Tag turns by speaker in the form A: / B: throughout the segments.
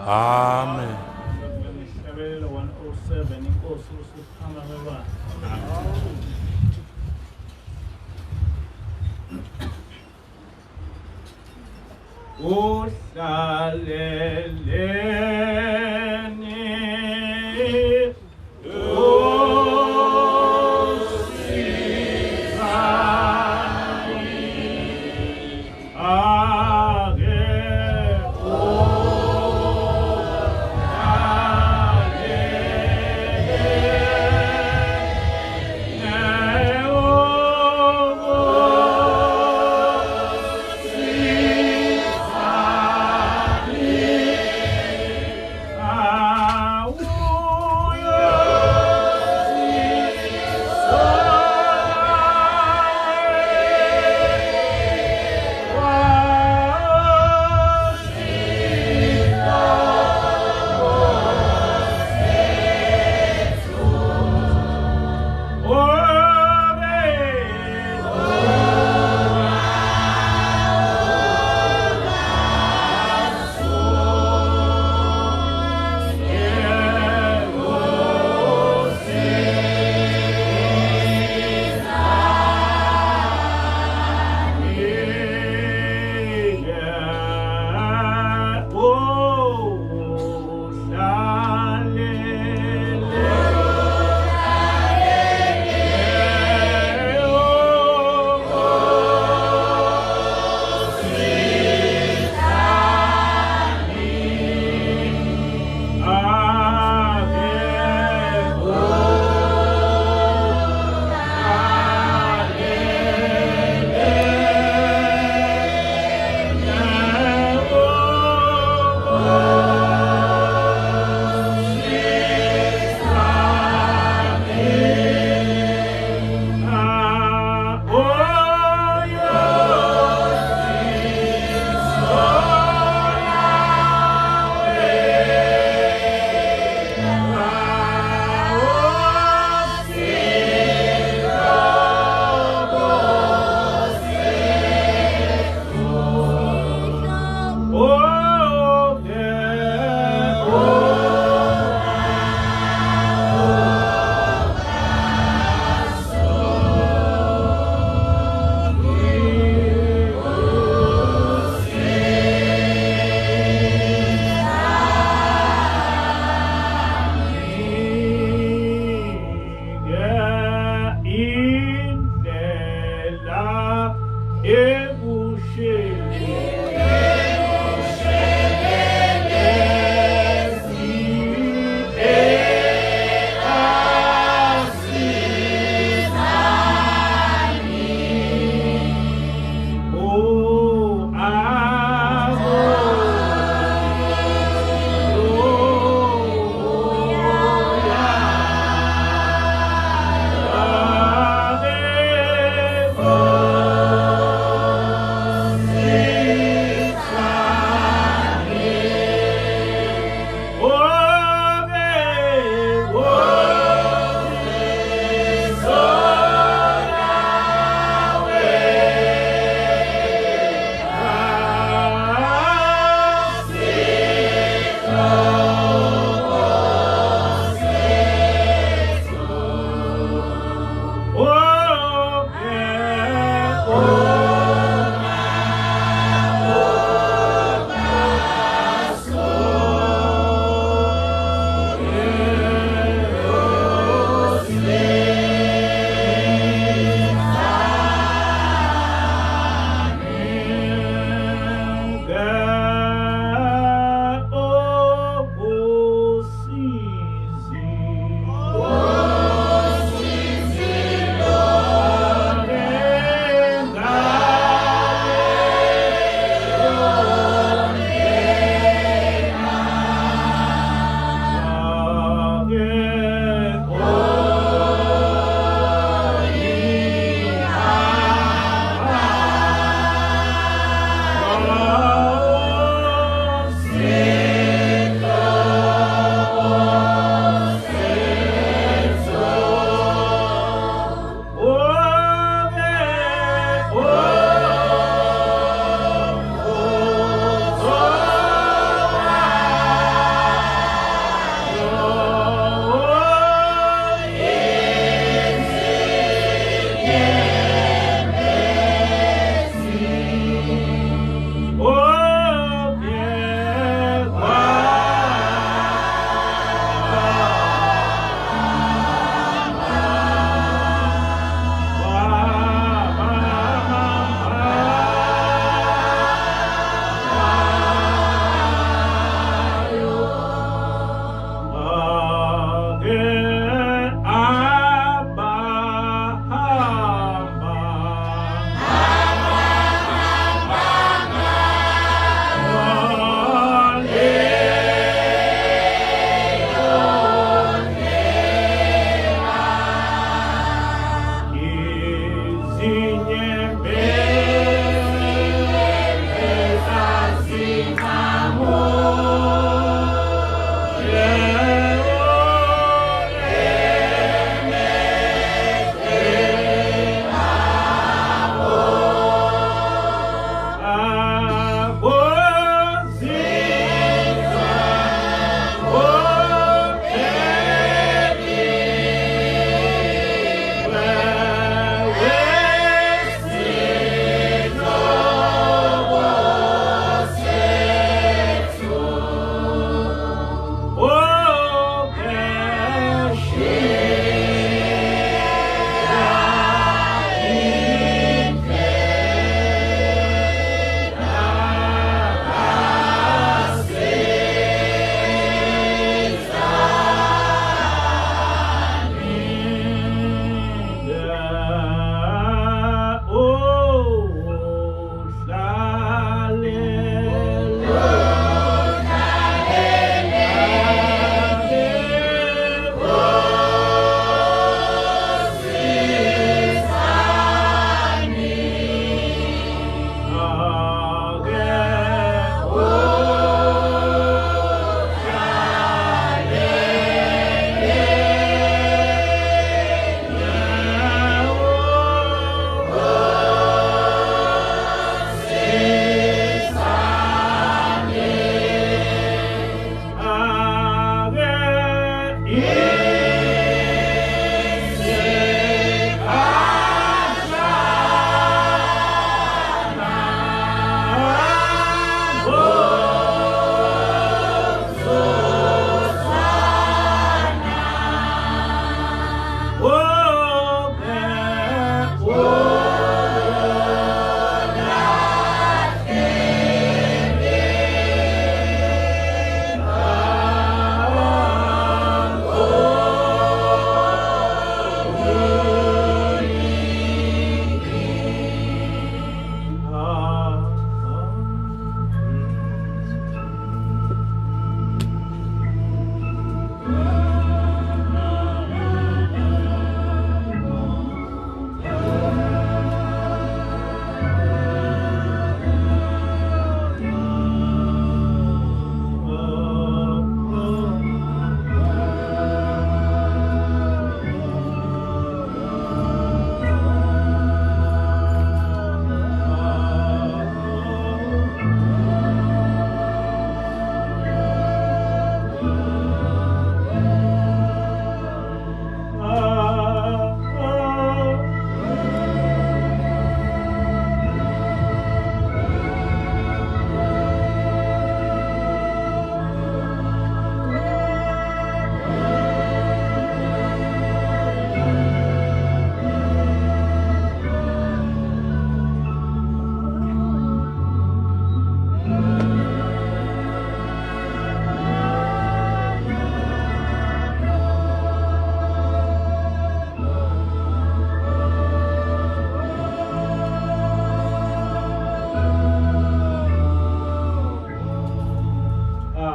A: Amen.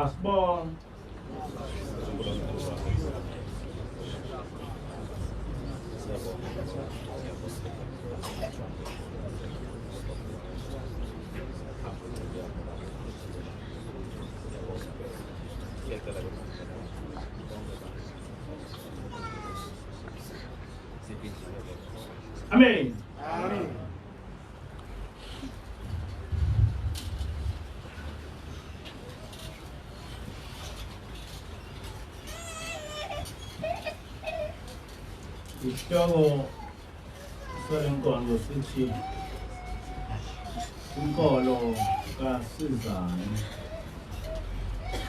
A: Sibonga. Amen. Amen. Isihloko senkolo sithi inkolo kasizzani.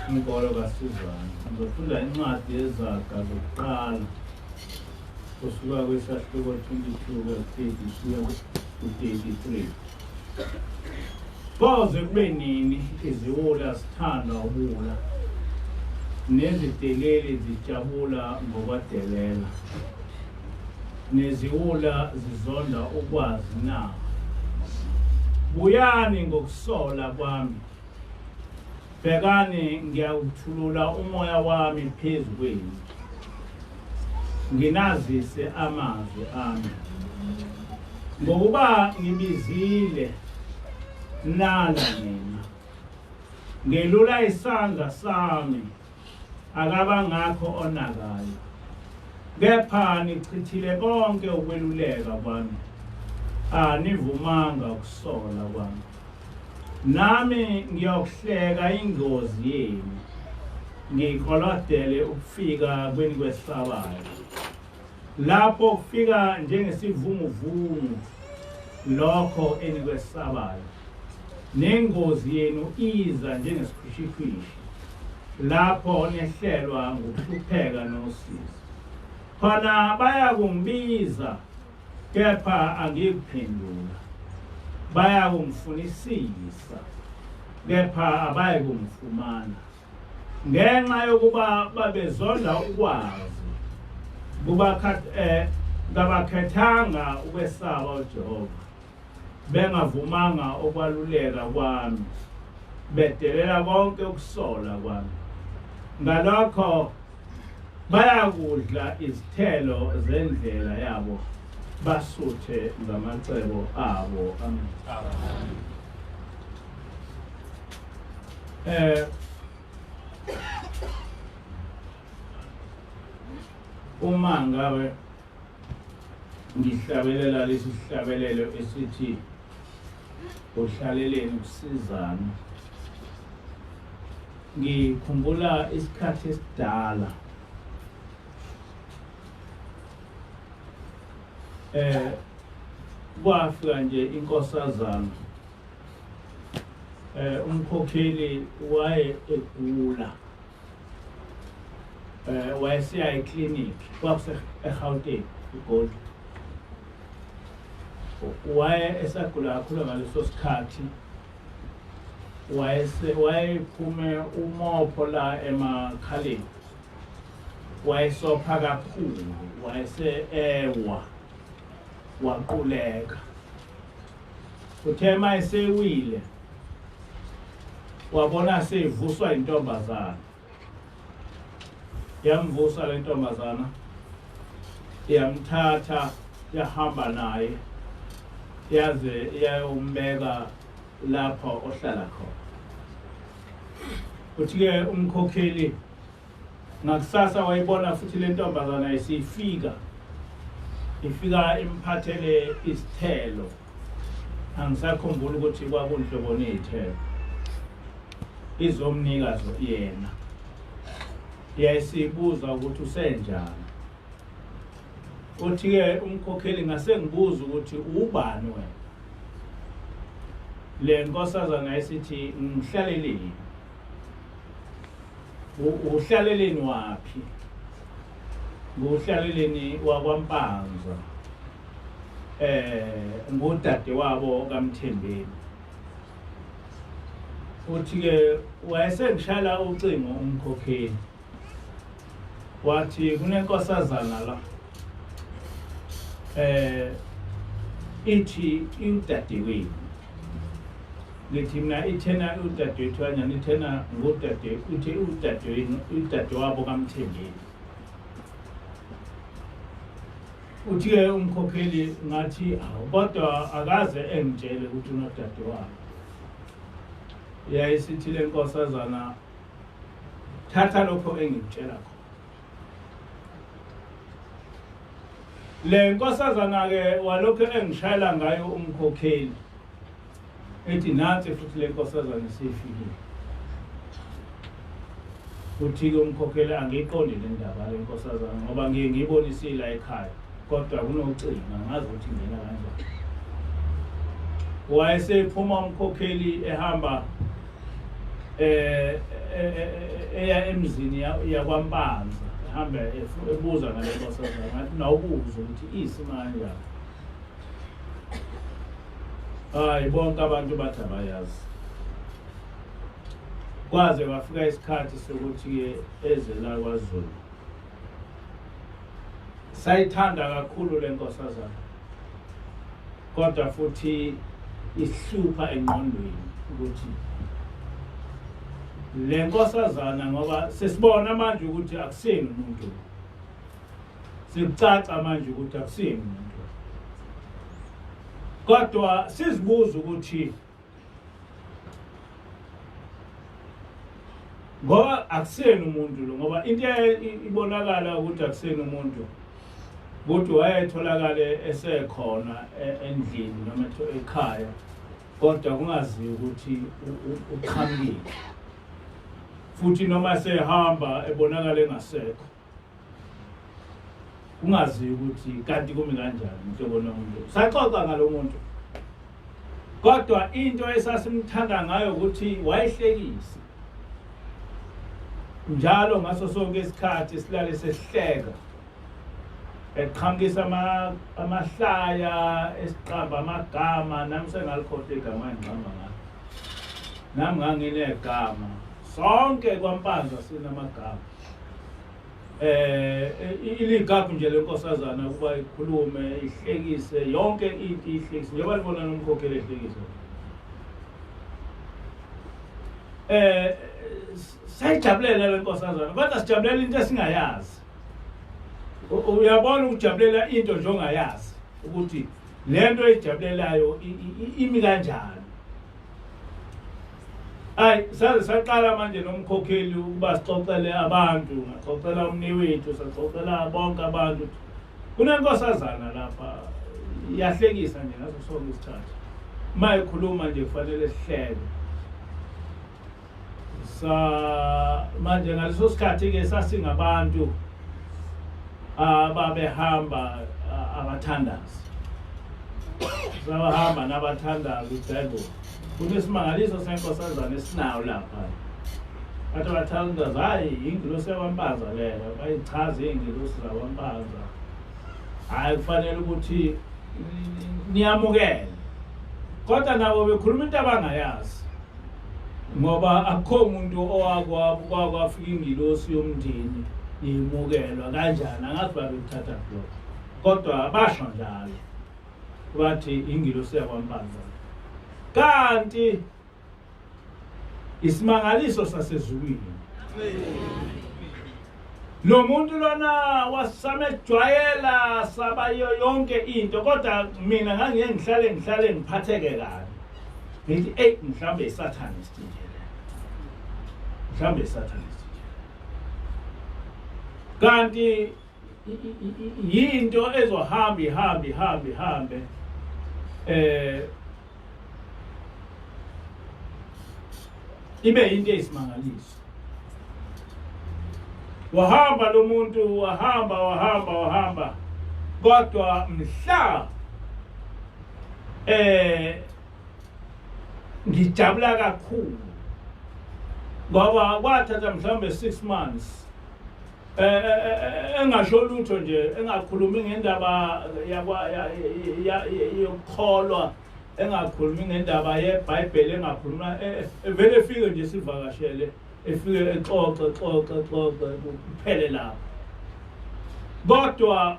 A: Inkolo kasizzani. Ngizofunda incwadi yezaga zokuqala kusuka kwesahluko 22 ku-33. Koze kube nini iziwula zithanda ubula neziteleli zijabula ngokwadelela, neziwula zizonda ukwazi na? Buyani ngokusola kwami, bhekani ngiyawuthulula umoya wami phezu kwenu, nginazise amazwi ami. Ngokuba ngibizile nala nina, ngelula isandla sami, akaba ngakho onakayo, kepha nichithile konke ukweluleka kwami, anivumanga ukusola kwami. Nami ngiyokuhleka ingozi yenu, ngikolodele ukufika kweni kwesabayo, lapho kufika njengesivunguvumu lokho enikwesabayo, nengozi yenu iza njengesikhwishikhwishi, lapho nehlelwa ngokuhlupheka nosizi. Khona bayakungibiza, kepha angikuphendula, bayakungifunisisa, kepha abayikungifumana. Ngenxa yokuba babezonda ukwazi, kabakhethanga ukwesaba uJehova, bengavumanga okwaluleka kwami, bedelela konke ukusola kwami. Ngalokho bayakudla izithelo zendlela yabo, basuthe ngamacebo abo. Amen. Uma ngabe ngihlabelela lesi sihlabelelo esithi uhlaleleni ukusizana, ngikhumbula isikhathi esidala kwafika nje inkosazana, umkhokheli waye egula, wayesiya eklinikhi, kwakuse eGauteng eGoli. Waye esagula kakhulu ngaleso sikhathi, wayephume umopho la emakhaleni, wayesopha kakhulu, ewa waquleka. Uthe uma esewile wabona seyivuswa intombazana, yamvusa le ntombazana, yamthatha yahamba naye yaze yayombeka lapha ohlala khona. Uthi-ke umkhokheli ngakusasa wayibona futhi le ntombazana isifika imphathele isithelo, angisakhumbula ukuthi kwakunhlobo nezithelo, izomnika yena. Yayisibuza ukuthi usenjani. Uthi-ke umkhokheli ngase ngibuza ukuthi ubani wena? Le nkosazana esithi ngihlaleleni. Uhlaleleni waphi? Nguhlaleleni wakwaMpanza, ngudade wabo kaMthembeni. Uthi-ke wayesengishayela ucingo umkhokheli, wathi kunenkosazana la, ithi udade wenu. lithi mina ithena udadewethu nithena ngodade uthe udadewabo kaMthembeni uthi-ke umkhokheli ngathi kodwa akaze engitshele ukuthi unodadewabo yayisithi le nkosazana thatha lokho engikutshela khona le nkosazana-ke walokho engishayela ngayo umkhokheli ethi nansi futhi le nkosazana isifikile uthi-ke umkhokheli angiyiqondi le ndaba le nkosazana ngoba ngiye ngiyibonisile la ekhaya kodwa kunocinga ngazi ukuthi ngena kanjani wayesephuma umkhokheli ehamba eya emzini yakwaMpanza ehamba ebuza ngale nkosazana ngathi nawubuza ukuthi isimanje yakho hayi bonke abantu bathi abayazi kwaze kwafika isikhathi sokuthi-ke eze la kwaZulu sayithanda kakhulu le nkosazana kodwa futhi ihlupha engqondweni ukuthi le nkosazana ngoba sesibona manje ukuthi akuseni umuntu sikucaca manje ukuthi akuseni umuntu kodwa sizibuza ukuthi ngoba akuseni umuntu lo ngoba into ibonakala ukuthi akuseni umuntu ukuthi wayetholakale esekhona endlini noma ekhaya kodwa kungaziwa ukuthi uqhamukile futhi noma sehamba ebonakala engasekho kungaziwa ukuthi kanti kumi kanjani inhlobo nomuntu saxoxa ngalomuntu kodwa into esasimthanda ngayo ukuthi wayehlekisa njalo ngaso sonke isikhathi silale sesihleka eqhamukisa amahlaya esiqamba amagama nami sengalikhohle igama engiqamba ngalo nami nganginegama sonke kwaMpanza sinamagama iligaphu nje lenkosazana ukuba ikhulume ihlekise yonke into ihlekise njengoba libona nomkhokheli ehlekise sayijabulela le nkosazana kodwa sijabulela into esingayazi uyabona ukujabulela into nje ongayazi ukuthi lento ejabulelayo imi kanjani hayi saze saqala manje nomkhokheli ukuba sixoxele abantu ngaxoxela umnewethu saxoxela bonke abantu kunenkosazana lapha iyahlekisa nje ngaso sonke isikhathi uma ikhuluma nje kufanele sihlele manje ngaleso sikhathi-ke sasingabantu ababehamba abathandazi sabahamba nabathandazi iBhayibheli kunesimangaliso senkosazana esinayo lapha bathi abathandazi hayi ingilosi yakwaMpanza leyo bayichaze ingilosi zakwaMpanza hayi kufanele ukuthi niyamukele kodwa nabo bekhuluma into abangayazi ngoba akukho umuntu owakwafika ingilosi yomndeni imukelwa kanjani angathi babekuthatha lokho kodwa basho njalo bathi ingilosi yakwaMpanza kanti isimangaliso sasezulwini lo muntu lona wasamejwayela sabayo yonke into kodwa mina ngangiye ngihlale ngiphatheke kabi ngithi mhlambe isatanist nje mhlambe isatanist kanti yinto ezohamba ihambe ibe into eyisimangaliso wahamba lo muntu wahamba kodwa mhla ngijabula kakhulu ngoba kwathatha mhlawumbe 6 months engasho lutho nje engakhulumi ngendaba yokukholwa engakhulumi ngendaba yeBhayibheli engakhuluma vele efike nje sivakashele efike exoxe kuphele lapho kodwa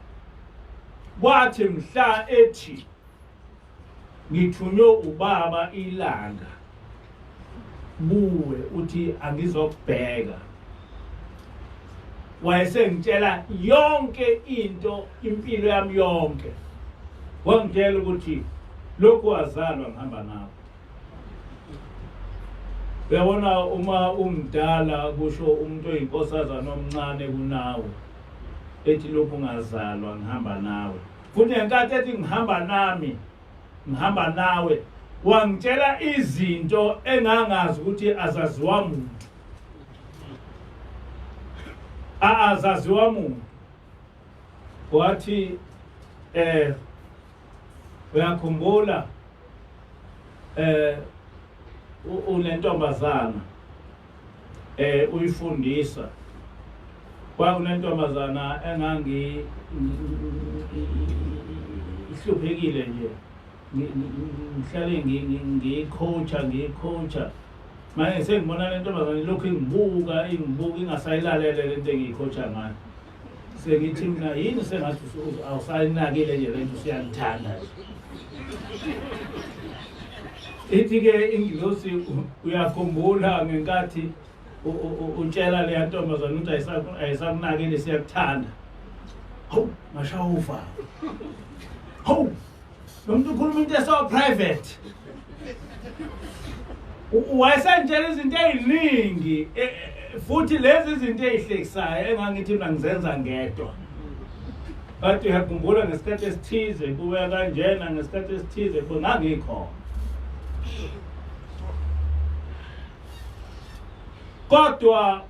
A: kwathi mhla ethi ngithunywe ubaba ilanga buwe uthi angizokubheka wayesengitshela yonke into impilo yami yonke wangitshela ukuthi lokhu wazalwa ngihamba nawe uyabona uma umdala kusho umuntu oyinkosazana omncane kunawe ethi lokhu ungazalwa ngihamba nawe futhi ngenkathi ethi ngihamba nawe wangitshela izinto engangazi ukuthi azaziwa muntu azaziwa muntu wathi uyakhumbula unentombazana uyifundisa kwa unentombazana ihluphekile nje ngihlale ngiyicoacha manje sengibona le ntombazana lokhu ingibuka ingasayilalele lento engiyicoacha ngayo sengithi mina yini sengathi awusayinakile nje lento usiyangithanda ithi-ke ingilosi uyakhumbula ngenkathi utshela leya ntombazana ukuthi ayisakunakile siyakuthanda hawu ngashawufa hawu lo muntu ukhuluma into esawa-private wayesentshela izinto ey'ningi futhi lezi zinto ey'hlekisayo engangithi mina ngizenza ngedwa bathi uyakhumbula ngesikhathi esithize kubuya kanjena ngesikhathi esithize ngangikhona kodwa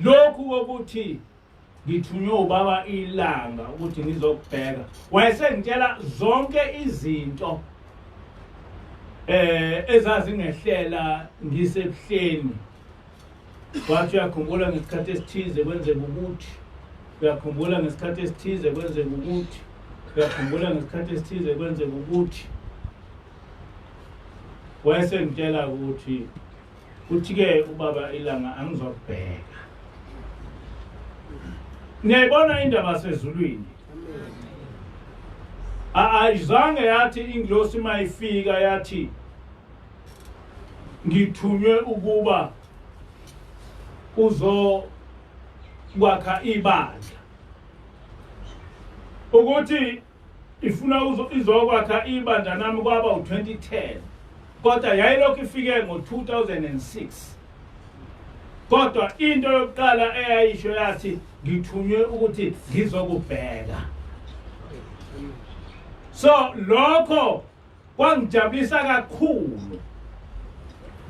A: lokhu kokuthi ngithunywe ubaba ilanga ukuthi ngizokubheka wayesengitshela zonke izinto ezazingehlela ngisebuhleni wathi uyakhumbula ngesikhathi esithize kwenzeka ukuthi uyakhumbula ngesikhathi esithize kwenzeka ukuthi uyakhumbula ngesikhathi esithize kwenzeka ukuthi wayesengitshela ukuthi uthi-ke ubaba ilanga angizokubheka niyayibona indaba sezulwini ayizange yathi ingilosi mayifika yathi ngithunywe ukuba uzokwakha ibandla ukuthi ifuna izokwakha ibandla nami kwaba u-2010 kodwa yayilokhu ifike ngo-2006 kodwa into yokuqala eyayisho yathi ngithunywe ukuthi ngizokubheka so lokho kwangijabulisa kakhulu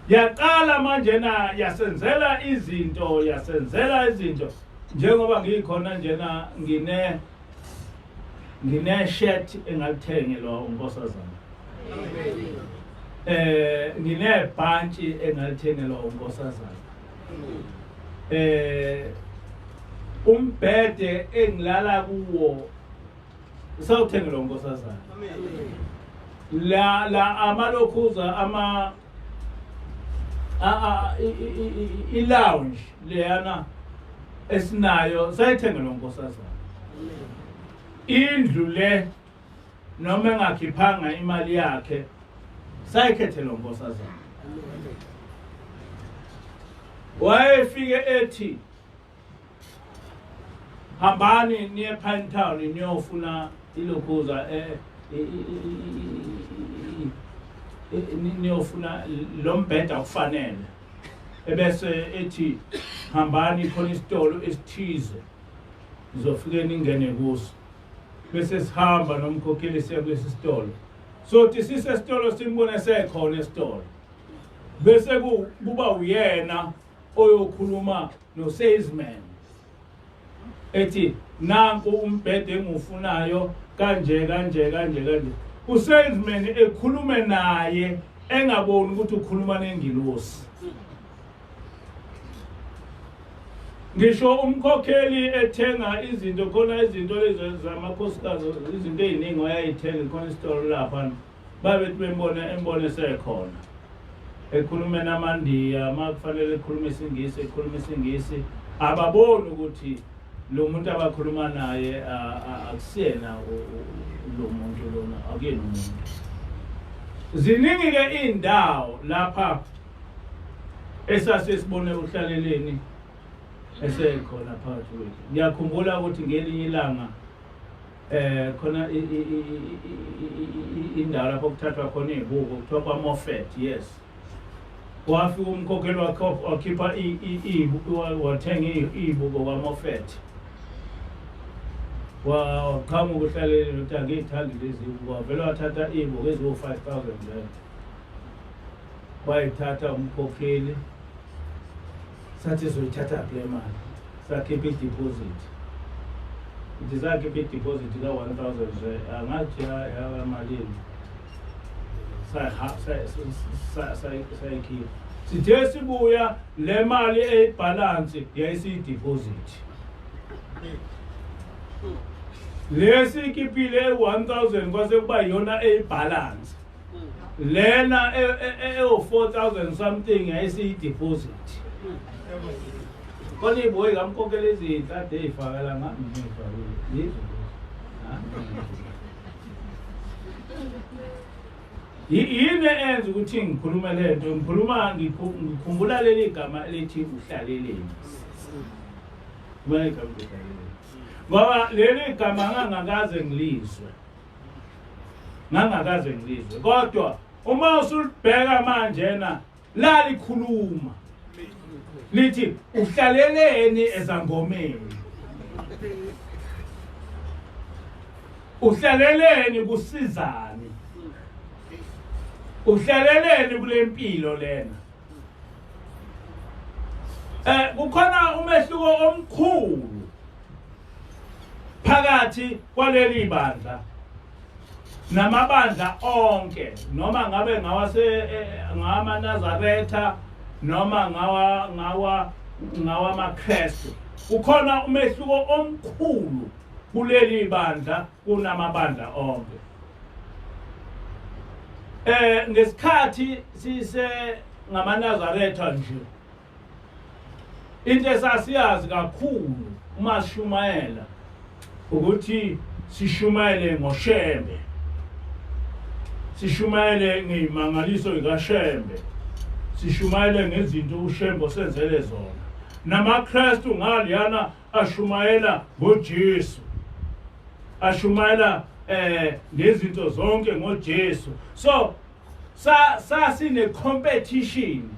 A: yaqala manje na yasenzela izinto njengoba ngikhona njena ngine shirt engalithengelwa unkosazana ngine bhantshi engalithengelwa unkosazana umbhede engilala kuwo sawuthengelwa unkosazana la amalokhuza i-lounge leyana esinayo sayithengelwa unkosazana indlu le noma engakhiphanga imali yakhe sayikhethelwa unkosazana wayefike ethi hambani niye Pinetown niyofuna ilokhuza niyofuna lo mbheda kufanele ebese ethi hambani khona isitolo esithize nizofike ningene kuso bese sihamba nomkhokheli siya kulesi sitolo sothi sisesitolo simbone sekhona esitolo bese kuba uyena oyokhuluma no salesman ethi nanku umbhede engifunayo kanje usalesman ekhulume naye engaboni ukuthi ukhuluma nengilosi ngisho umkhokheli ethenga izinto khona izinto lezi zamakhosikazi izinto eziningi wayayithenga khona isitolo lapha babethi bembone sekhona ekhulume namandiya makufanele ekhulume isingisi ababoni ukuthi lo muntu abakhuluma naye akusiyena lo muntu lona akuyena umuntu ziningi ke indawo lapha esasesibone uhlaleleni esekhona phakathi kwethu. Ngiyakhumbula ukuthi ngelinye ilanga khona indawo lapho kuthathwa khona izibuko kuthiwa kwaMoffat, yes. Wafika umkhokheli wakhipha wathenga izibuko kwaMoffat. Waqhamuka uhlaleleni ukuthi angiyithandi lezi zibuko, wavele wathatha izibuko eziwu-5,000 wayithatha umkhokheli, sathi soyithatha kule mali, sakhipha i-deposit. Sakhipha i-deposit ka-1,000 angathi yamalini sayikhipha. Sithe sibuya le mali eyibhalansi yayisiyi-deposit. Lesikhiphile 1,000 kwase kuba yona eyibhalansi. Lena ewu-4,000 something yayisiyi-deposit. Koni boy ngamkhokhela izinto ade eyifakela ngami ngiyifakile. Yini enza ukuthi ngikhuluma lento, ngikhumbula leli gama elithi uhlaleleni. Ngoba leli gama ngangakaze ngilizwe. Kodwa uma usulibheka manje la likhuluma lithi uhlaleleni ezangomeni, uhlaleleni kusizani, uhlaleleni kule mpilo lena. Kukhona umehluko omkhulu phakathi kwaleli bandla namabandla onke, noma ngabe ngawamaNazaretha noma ngawamaKristu. Kukhona umehluko omkhulu kuleli bandla kunamabandla onke. Ngesikhathi ngamaNazaretha nje, into esasiyazi kakhulu uma sishumayela ukuthi sishumayele ngoShembe, sishumayele ngezimangaliso zikaShembe, sishumayele ngezinto uShembe osenzele zona. NamaKristu ngaliyana ashumayela ngoJesu, ashumayela ngezinto zonke ngoJesu. So sasine competition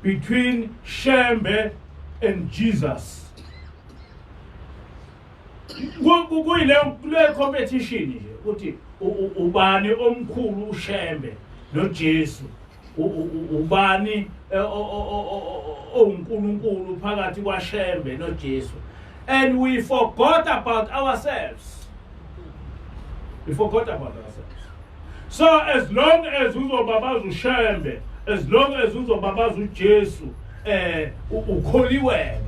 A: between Shembe and Jesus. Kule competition nje ukuthi ubani omkhulu uShembe noJesu, ubani uNkulunkulu phakathi kwaShembe noJesu. And we forgot about ourselves. So as long as uzobabaza uShembe, as long as uzobabaza uJesu, ukholiwele.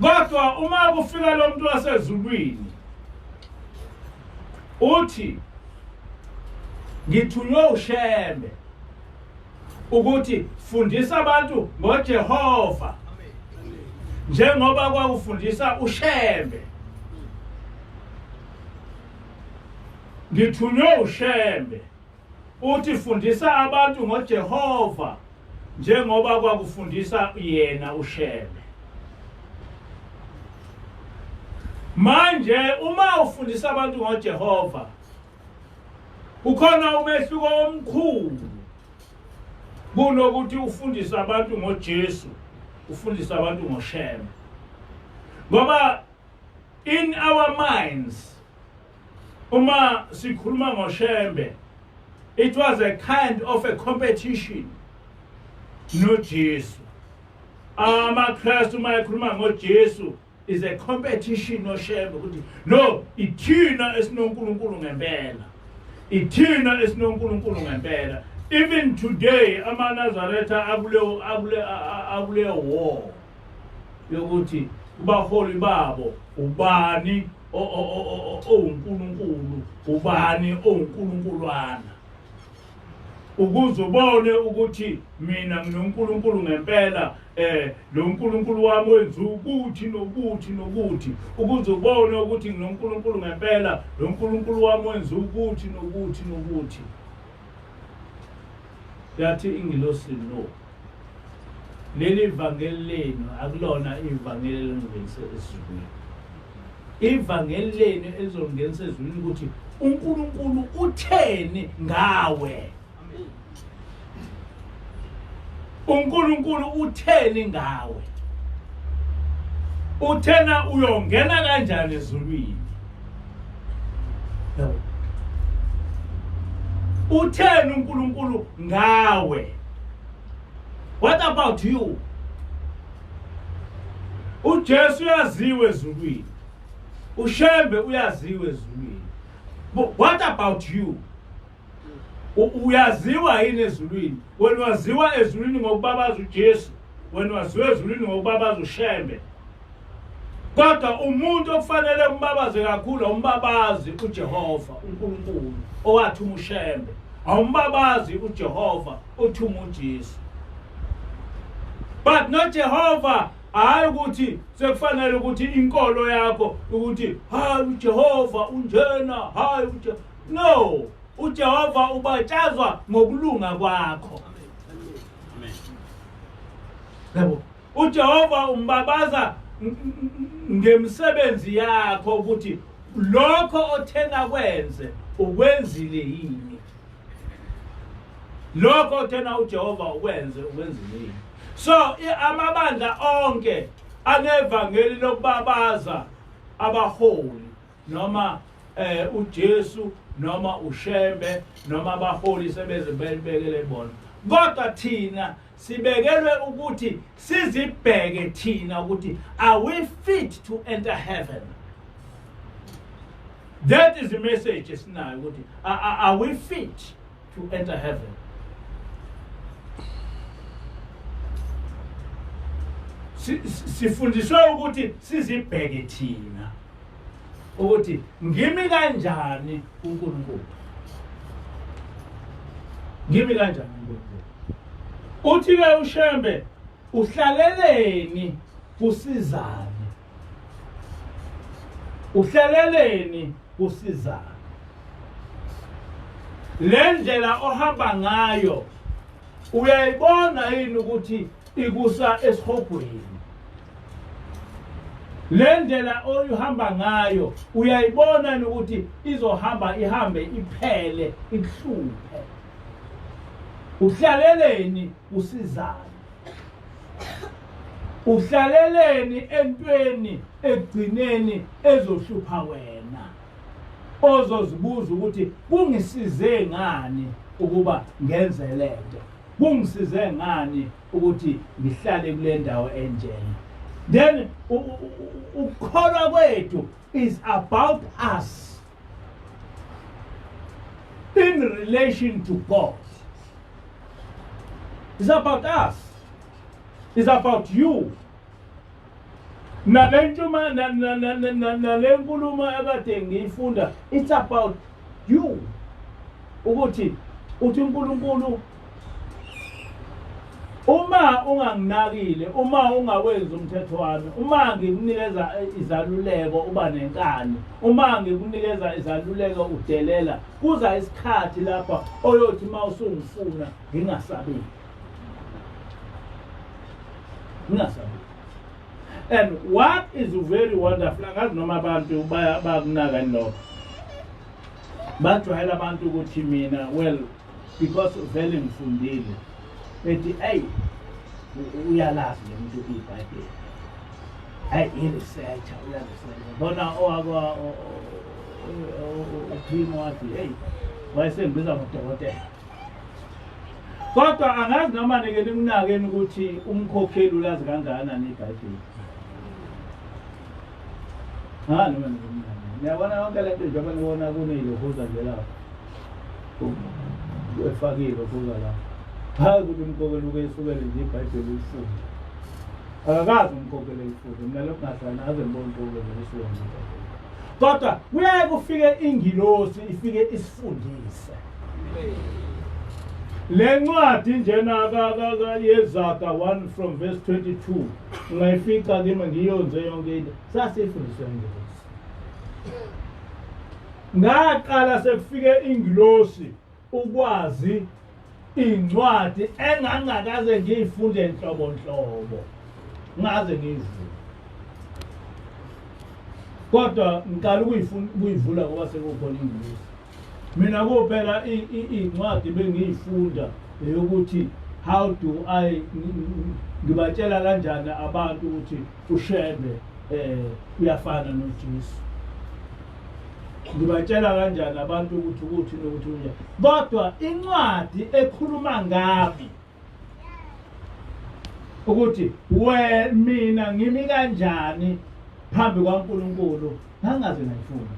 A: Kodwa uma kufika lo muntu wasezulwini uthi ngithunywe uShembe ukuthi fundisa abantu ngoJehova njengoba kwakufundisa uShembe. Ngithunywe uShembe uthi fundisa abantu ngoJehova njengoba kwakufundisa yena uShembe. Manje uma ufundisa abantu ngoJehova ukhona umehluko omkhulu kunokuthi ufundisa abantu ngoJesu, ufundisa abantu ngoShembe. Ngoba in our minds uma sikhuluma ngoShembe, it was a kind of a competition noJesu. AmaKristu uma ekhuluma ngoJesu is a competition noShembe ukuthi no, ithina esinoNkulunkulu ngempela, ithina esinoNkulunkulu ngempela. Even today amaNazaretha akule war yokuthi kubaholi babo ubani oNkulunkulu, ubani oNkulunkulwana, ukuze ubone ukuthi mina nginoNkulunkulu ngempela. Lo nkulunkulu wami wenza ukuthi nokuthi nokuthi, ukuze ubone ukuthi nginoNkulunkulu ngempela. Lo nkulunkulu wami wenza ukuthi nokuthi nokuthi. yathi ingilosi no. Leli vangeli lenu akulona ivangeli elongenisa ezulwini. Ivangeli lenu elizongenisa ezulwini ukuthi uNkulunkulu utheni ngawe. uNkulunkulu utheni ngawe. Uthena uyongena kanjani ezulwini. Utheni uNkulunkulu ngawe. What about you? uJesu uyaziwe ezulwini. uShembe uyaziwe ezulwini. But what about you? Uyaziwa yini ezulwini? Wena waziwa ezulwini ngokubabaza uJesu, wena waziwa ezulwini ngokubabaza uShembe. Kodwa umuntu okufanele umbabaze kakhulu umbabazi uJehova uNkulunkulu owathuma uShembe. Awumbabazi uJehova othuma uJesu. But not Jehovah. Hayi ukuthi sekufanele ukuthi inkolo yakho ukuthi hayi uJehova unjena hayi no, uJehova ubatshazwa ngokulunga kwakho. Yebo, uJehova umbabaza ngemsebenzi yakho ukuthi lokho othena kwenze ukwenzile yini. Lokho othena uJehova ukwenzile yini. So amabandla onke anevangeli lokubabaza abaholi noma uJesu noma uShembe noma abaholi sebezibekele bona. Kodwa thina sibekelwe ukuthi sizibheke thina ukuthi are we fit to enter heaven? That is the message esinayo ukuthi are we fit to enter heaven? Sifundiswe ukuthi sizibheke thina ukuthi ngimi kanjani uNkulunkulu. Ngimi kanjani uNkulunkulu. Uthi ke uShembe uhlaleleni kusizani. Uhlaleleni kusizani. Le ndlela ohamba ngayo uyayibona yini ukuthi ikusa esihogweni. Le ndlela oyihamba ngayo uyayibona ukuthi ihambe iphele ihluphe. Uhlaleleni usizani. Uhlaleleni entweni egcineni ezohlupha wena. Ozozibuza ukuthi kungisize ngani ukuba ngenze lento. Kungisize ngani ukuthi ngihlale kule ndawo enjena. Then ukholwa kwethu is about us in relation to God. It's about us. It's about you. Nalenkulumo akade ngiyifunda, it's about you. Uthi uNkulunkulu uma unganginakile, uma ungawenza umthetho wami, uma ngikunikeza izaluleko uba nenkani, uma ngikunikeza izaluleko udelela, kuza isikhathi lapha oyothi mawusungifuna ngingasabi. And what is very wonderful, ngazi noma abantu bayakunaka lokho. Bajwayela abantu ukuthi mina well because vele ngifundile. Ethi hey uyalazi le muntu iBhayibheli. Hayi research uyaresearch. Bona owakwa uphimo wathi hey wayesengibiza ngudokotela. Kodwa angazi noma nike nikunakeni ukuthi umkhokheli ulazi kangakanani iBhayibheli. Noma nikunakeni. Niyabona yonke lento njengoba nibona kuneyilohoza nje lapha. Efakile kuza lapha. Hayi ukuthi umkhokheli ukesukele nje iBhayibheli ulifunde. Akakazi umkhokheli ulifunde. Mina lokho ngahlala aze ngibone umkhokheli ulifunde. Kodwa kuyaye kufike ingilosi ifike isifundise. Le ncwadi njena yeZaga 1 from verse 22 ngayifika kimi ngiyonze yonke into sasifundiswe ingilosi. Ngaqala sekufike ingilosi ukwazi incwadi engangakaze ngiyifunde nhlobo ngaze ngiyivule kodwa ngiqala ukuyivula ngoba sekukhona ingisi mina kuphela incwadi bengiyifunda ukuthi how do I ngibatshela kanjani abantu ukuthi ushebe uyafana noJesu ngibatshela kanjani abantu ukuthi nokuthi kodwa incwadi ekhuluma ngabi ukuthi mina ngimi kanjani phambi kwaNkulunkulu ngangaze ngayifunda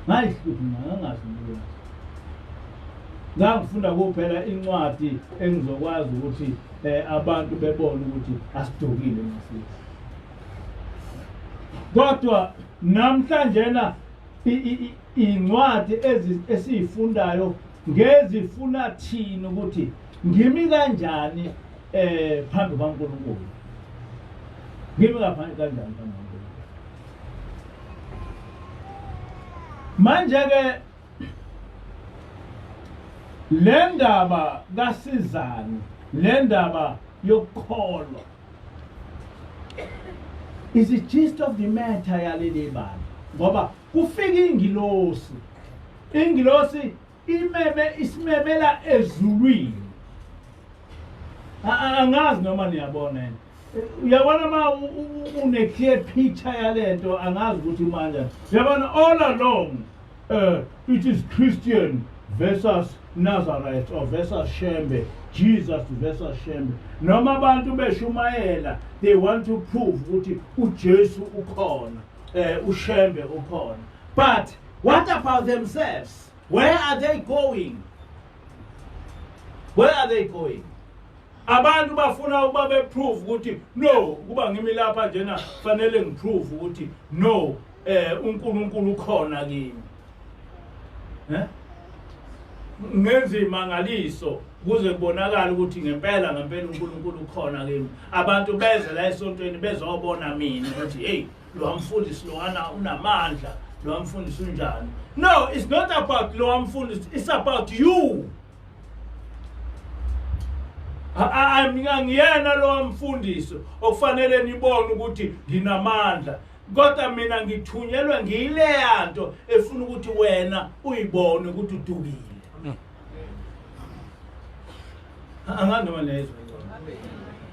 A: ngangazi ngangifunda kuphela incwadi engizokwazi ukuthi abantu bebone ukuthi asidukile ngasisi kodwa namhlanje na incwadi esiyifundayo ngezifuna thina ukuthi ngimi kanjani phambi kwaNkulunkulu ngimi kanjani phambi kwaNkulunkulu manje ke le ndaba kasizzani le ndaba yokukholwa is the gist of the matter yaleli bani ngoba kufika ingilosi isimemela ezulwini angazi noma niyabona uyabona ma une clear picture yalento angazi ukuthi manje uyabona all along it is Christian versus Nazareth or versus Shembe, Jesus versus Shembe. Noma abantu beshumayela they want to prove ukuthi uJesu ukhona uShembe ukhona. But what about themselves? Where are they going? Where are they going? Abantu bafuna ukuba beprove ukuthi no kuba ngimi lapha njena fanele ngiprove ukuthi no uNkulunkulu ukhona kimi. Ngenze imangaliso kuze kubonakala ukuthi ngempela uNkulunkulu ukhona kimi. Abantu beze la esontweni bezobona mina ukuthi hey lo mfundisi lo unamandla lo mfundisi unjani. No, it's not about lo mfundisi, it's about you. Ngiyena lo mfundisi okufanele nibone ukuthi nginamandla. Kodwa mina ngithunyelwe ngile yanto efuna ukuthi wena uyibone ukuthi udukile. Angandoma lezo.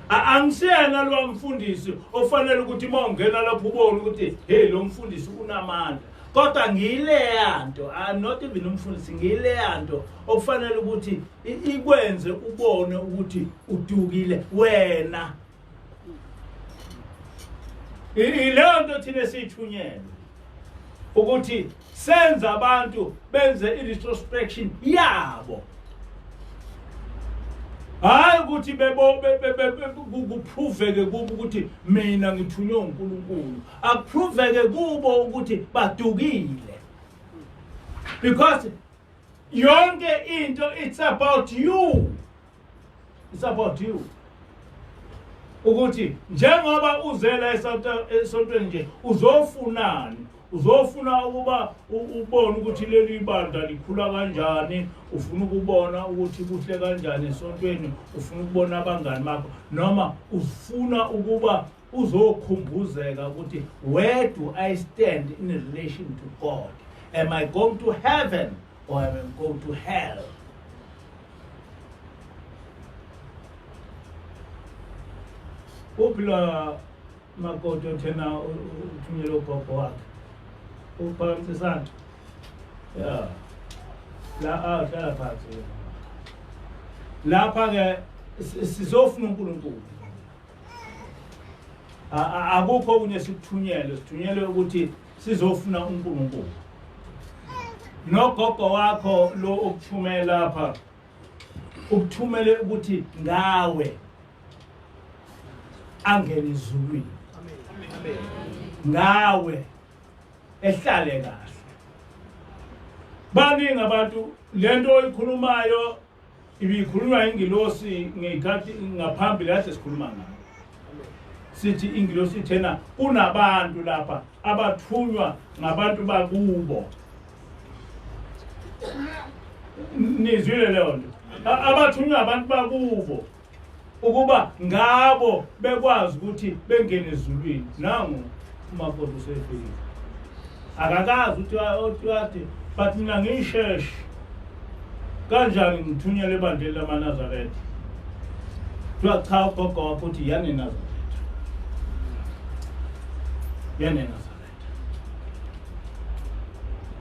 A: Angisiyena lo mfundisi ofanele ukuthi mawungena lapho ubone ukuthi hey lo mfundisi unamandla. Kodwa ngile yanto not even umfundisi ngile yanto okufanele ukuthi ikwenze ubone ukuthi udukile wena. Ile nto thina sithunyelwe ukuthi senze abantu benze introspection yabo. Hayi ukuthi kuphroveke kubo ukuthi mina ngithunywe uNkulunkulu. Akuphroveke kubo ukuthi badukile. Because yonke into it's about you. It's about you. Ukuthi njengoba uzela esontweni nje uzofunani uzofuna ukuba ubone ukuthi leli ibandla likhula kanjani ufuna ukubona ukuthi kuhle kanjani esontweni ufuna ukubona abangani bakho noma ufuna ukuba uzokhumbuzeka ukuthi where do I stand in relation to God? Am I going to heaven or am I going to hell? Upila makoto tena uthunyelwe ugogo wakhe uphakamsisana ya la hlala phansi lapha ke sizofuna uNkulunkulu akukho kunye sithunyelwe ukuthi sizofuna uNkulunkulu nogogo wakho lo ukuthumela lapha ukuthumele ukuthi ngawe angene izulwini ngawe ehlale kahle. Baningi abantu lento oyikhulumayo ibikhulunywa ingilosi ngekhathi ngaphambili kade sikhuluma ngayo. Sithi ingilosi thena kunabantu lapha abathunywa ngabantu bakubo. Nizwile leyo nto. abathunywa abantu bakubo ukuba ngabo bekwazi ukuthi bengene ezulwini. Nangu umakoti usefika akakazi ukuthi wathi but mina ngiyisheshi kanjani ngithunyele ebandleni lamaNazaretha. Kuthiwa cha ugogo wakho uthi yani Nazaretha, yani Nazaretha.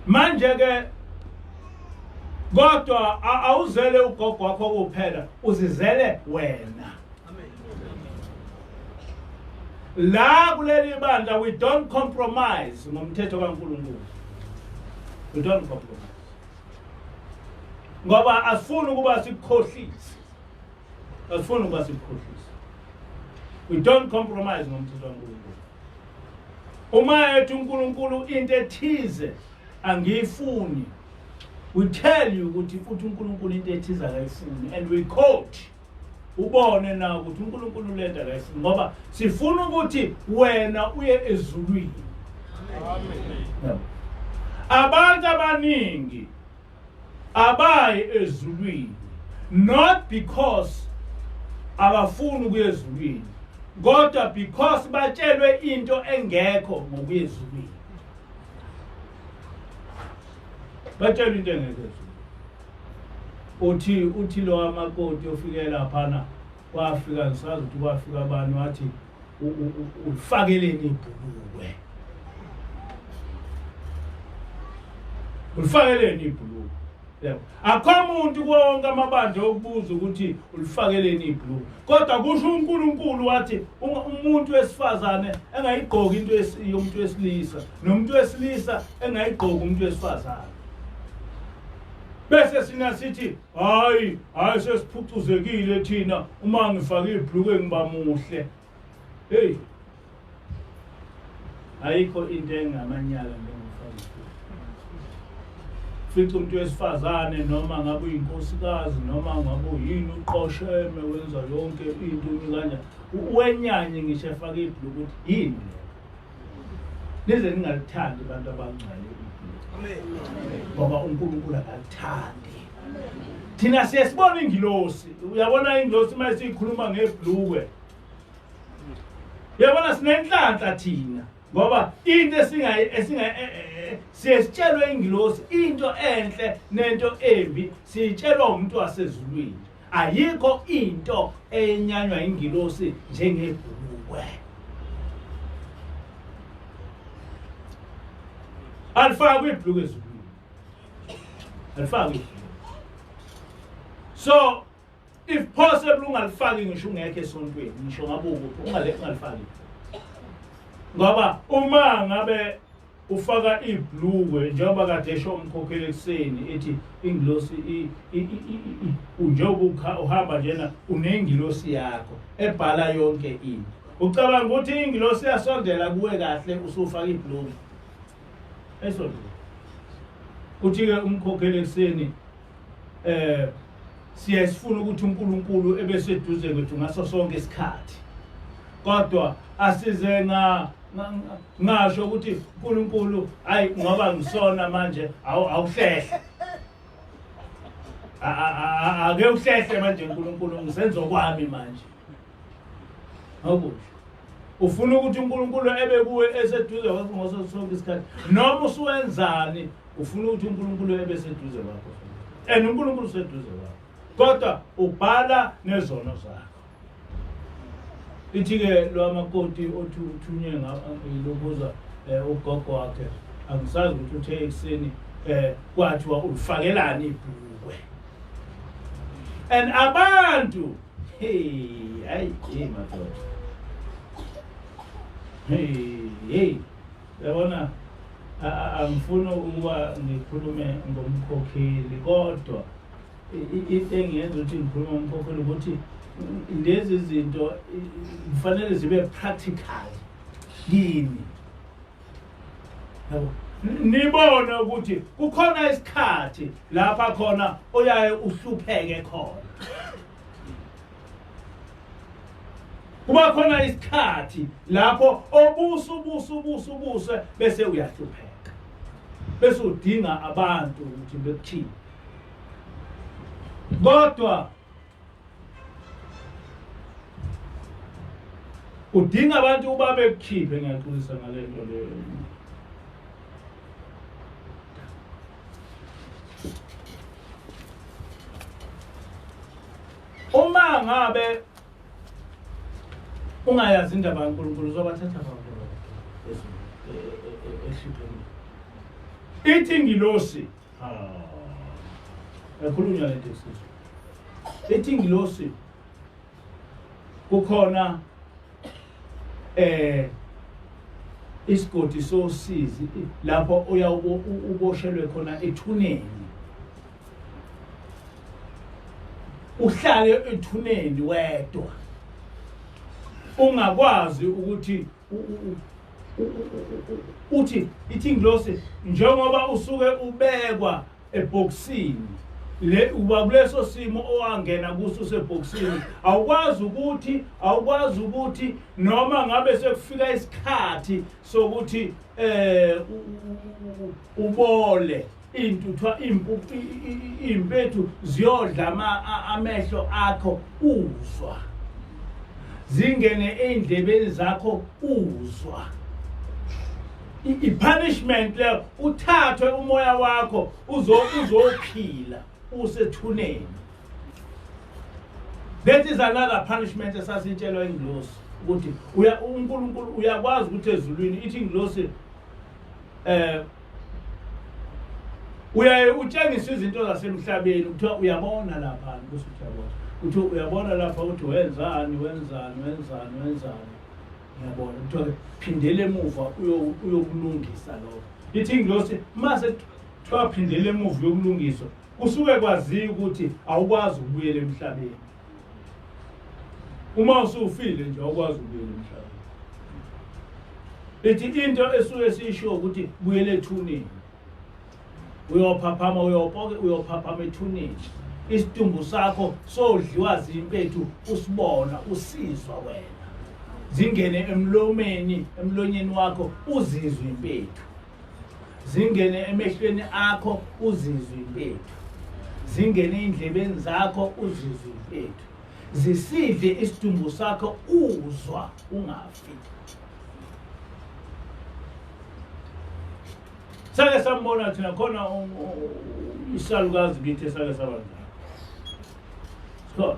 A: Manje-ke kodwa awuzele ugogo wakho kuphela, uzizele wena. La kuleli bandla we don't compromise ngomthetho kaNkulunkulu. We don't compromise. Ngoba asifuni ukuba sikhohlise. Asifuni ukuba sikhohlise. We don't compromise ngomthetho kaNkulunkulu. Uma ethi uNkulunkulu into ethize angiyifuni, we tell you ukuthi futhi uNkulunkulu into ethize akayifuni, and we quote ubone na ukuthi uNkulunkulu lenta akayifuni ngoba sifuna ukuthi wena uye ezulwini. Amen. Abantu abaningi abayi ezulwini not because abafuni ukuya ezulwini, kodwa because batshelwe into engekho ngokuya ezulwini. Batshelwe into engekho ezulwini. Uthi lo amakoti ofike laphana wafika ngisazi ukuthi kwafika abantu wathi ulifakeleni ibhulukwe. Ulifakeleni ibhulukwe. Yebo. Akho umuntu wonke amabandla okubuza ukuthi ulifakeleni ibhulukwe. Kodwa kusho uNkulunkulu wathi umuntu wesifazane engayigqoki into yomuntu wesilisa, nomuntu wesilisa engayigqoki umuntu wesifazane. Bese sina sithi hayi sesiphucuzekile thina uma ngifake ibhulukwe ngiba muhle. Hey. Ayikho into engamanyala ngomfana. Fithi umuntu wesifazane noma ngabe uyinkosikazi noma ngabe uyini uqosheme wenza yonke into unikanya wenyanye ngisho efake ibhulukwe ukuthi yini nize ningalithandi abantu abangcwele ibhulukwe. Ngoba uNkulunkulu akathandi. Thina siyasibona ingilosi, uyabona ingilosi mase ikhuluma ngebhulukwe. Uyabona sinenhlanhla thina ngoba into siyesitshelwe ingilosi into enhle nento embi siyitshelwa umuntu wasezulwini. Ayikho into enyanywa ingilosi njengebhulukwe. Alifakwe ibhulukwe ezulwini. Alifakwe. So if possible ungalifaki ngisho ungekho esontweni, ngisho ngabe ukuthi ungalifaki. Ngoba uma ngabe ufaka ibhulukwe njengoba kade esho umkhokheli ekseni ethi ingilosi njengoba uhamba njena unengilosi yakho ebhala yonke into. Ucabanga ukuthi ingilosi yasondela kuwe kahle usufaka ibhulukwe. Eso kuthi-ke umkhokheli ekseni siyasifuna ukuthi uNkulunkulu ebeseduze kwethu ngaso sonke isikhathi. Kodwa asize ngasho ukuthi uNkulunkulu hayi ngoba ngisona manje awuhlehle. Ake uhlehle manje uNkulunkulu ngisenzo kwami manje. Awukusho. Ufuna ukuthi uNkulunkulu ebe kuwe eseduze kwakho ngaso sonke isikhathi. Noma usuwenzani ufuna ukuthi uNkulunkulu ebe seduze kwakho. uNkulunkulu seduze kwakho. Kodwa ubhala nezono zakho. Ithi-ke lo amakoti othi uthunye ngilobuza ugogo wakhe angisazi ukuthi uthe ekseni kwathiwa ulifakelani ibhulukwe. And abantu hayi madoda. Hey yabona angifuni ukuba ngikhulume ngomkhokheli kodwa into engiyenza ukuthi ngikhulume ngomkhokheli ukuthi lezi zinto kufanele zibe practical kini. Yabo nibone ukuthi kukhona isikhathi lapha khona oyaye uhlupheke khona. Kuba khona isikhathi lapho obuse bese uyahlupheka. Bese udinga abantu ukuthi bekuthini. kodwa udinga abantu uba bekukhiphe ngiyaxolisa ngale nto leyo. Uma ngabe ungayazi indaba kaNkulunkulu uzobathatha abantu ehliphelweni. Ithi ingilosi ekhulunywa le nto esizwe. Ithi ingilosi kukhona isigodi sosizi lapho uboshelwe khona ethuneni. Uhlale ethuneni wedwa. Ungakwazi ukuthi uthi ithi ingilosi njengoba usuke ubekwa eboxini le uba kuleso simo owangena kuso useboxini awukwazi ukuthi noma ngabe sekufika isikhathi sokuthi ubole intuthu impethu ziyodla amehlo akho uzwa zingene endlebeni zakho uzwa i-punishment le uthathwe umoya wakho uzophila usethuneni. That is another punishment esasitshelwa ingilosi ukuthi uNkulunkulu uyakwazi ukuthi ezulwini ithi ingilosi uyaye utshengisa izinto zasemhlabeni kuthiwa uyabona lapha ukuthi uyabona lapha ukuthi wenzani ngiyabona kuthiwa phindele emuva uyokulungisa lokho. Ithi ingilosi mase kuthiwa phindele emuva uyokulungiswa kusuke kwaziwa ukuthi awukwazi ukubuyela emhlabeni. Uma usufile nje awukwazi ukubuyela emhlabeni. Ithi into esuke sisho ukuthi buyele ethuneni. Uyophaphama ethuneni. Isitumbu sakho sodliwa zimpethu usibona usizwa wena. Zingene emlonyeni wakho uzizwe impethu. Zingene emehlweni akho uzizwe impethu. Zingene endlebeni zakho uzizwe impethu. Zisidle isitumbu sakho uzwa ungafi. Sake sambona thina khona isalukazi kithi esake sabanjani. So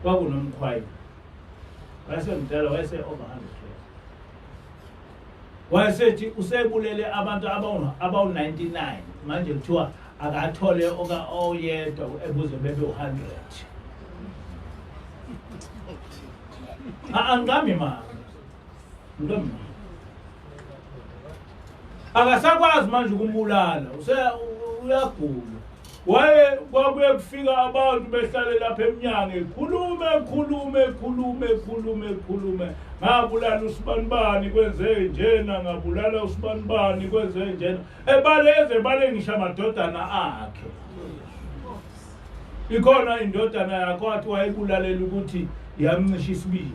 A: kwakunomkhwayi. Wayesemdala wayese over 100 years. Wayesethi usebulele abantu abawu99 manje kuthiwa akathole oyedwa ebuze bebe 100. Angami ma. Ngami. Akasakwazi manje ukumbulala uyagula. Waye kwabuye kufika abantu behlale lapha eminyango khulume ngabulala usibanibani kwenze njena ngabulala usibanibani kwenze njena bale ngisho amadodana akhe. Ikhona indodana yakho athi wayebulalela ukuthi yamncisha isibindi.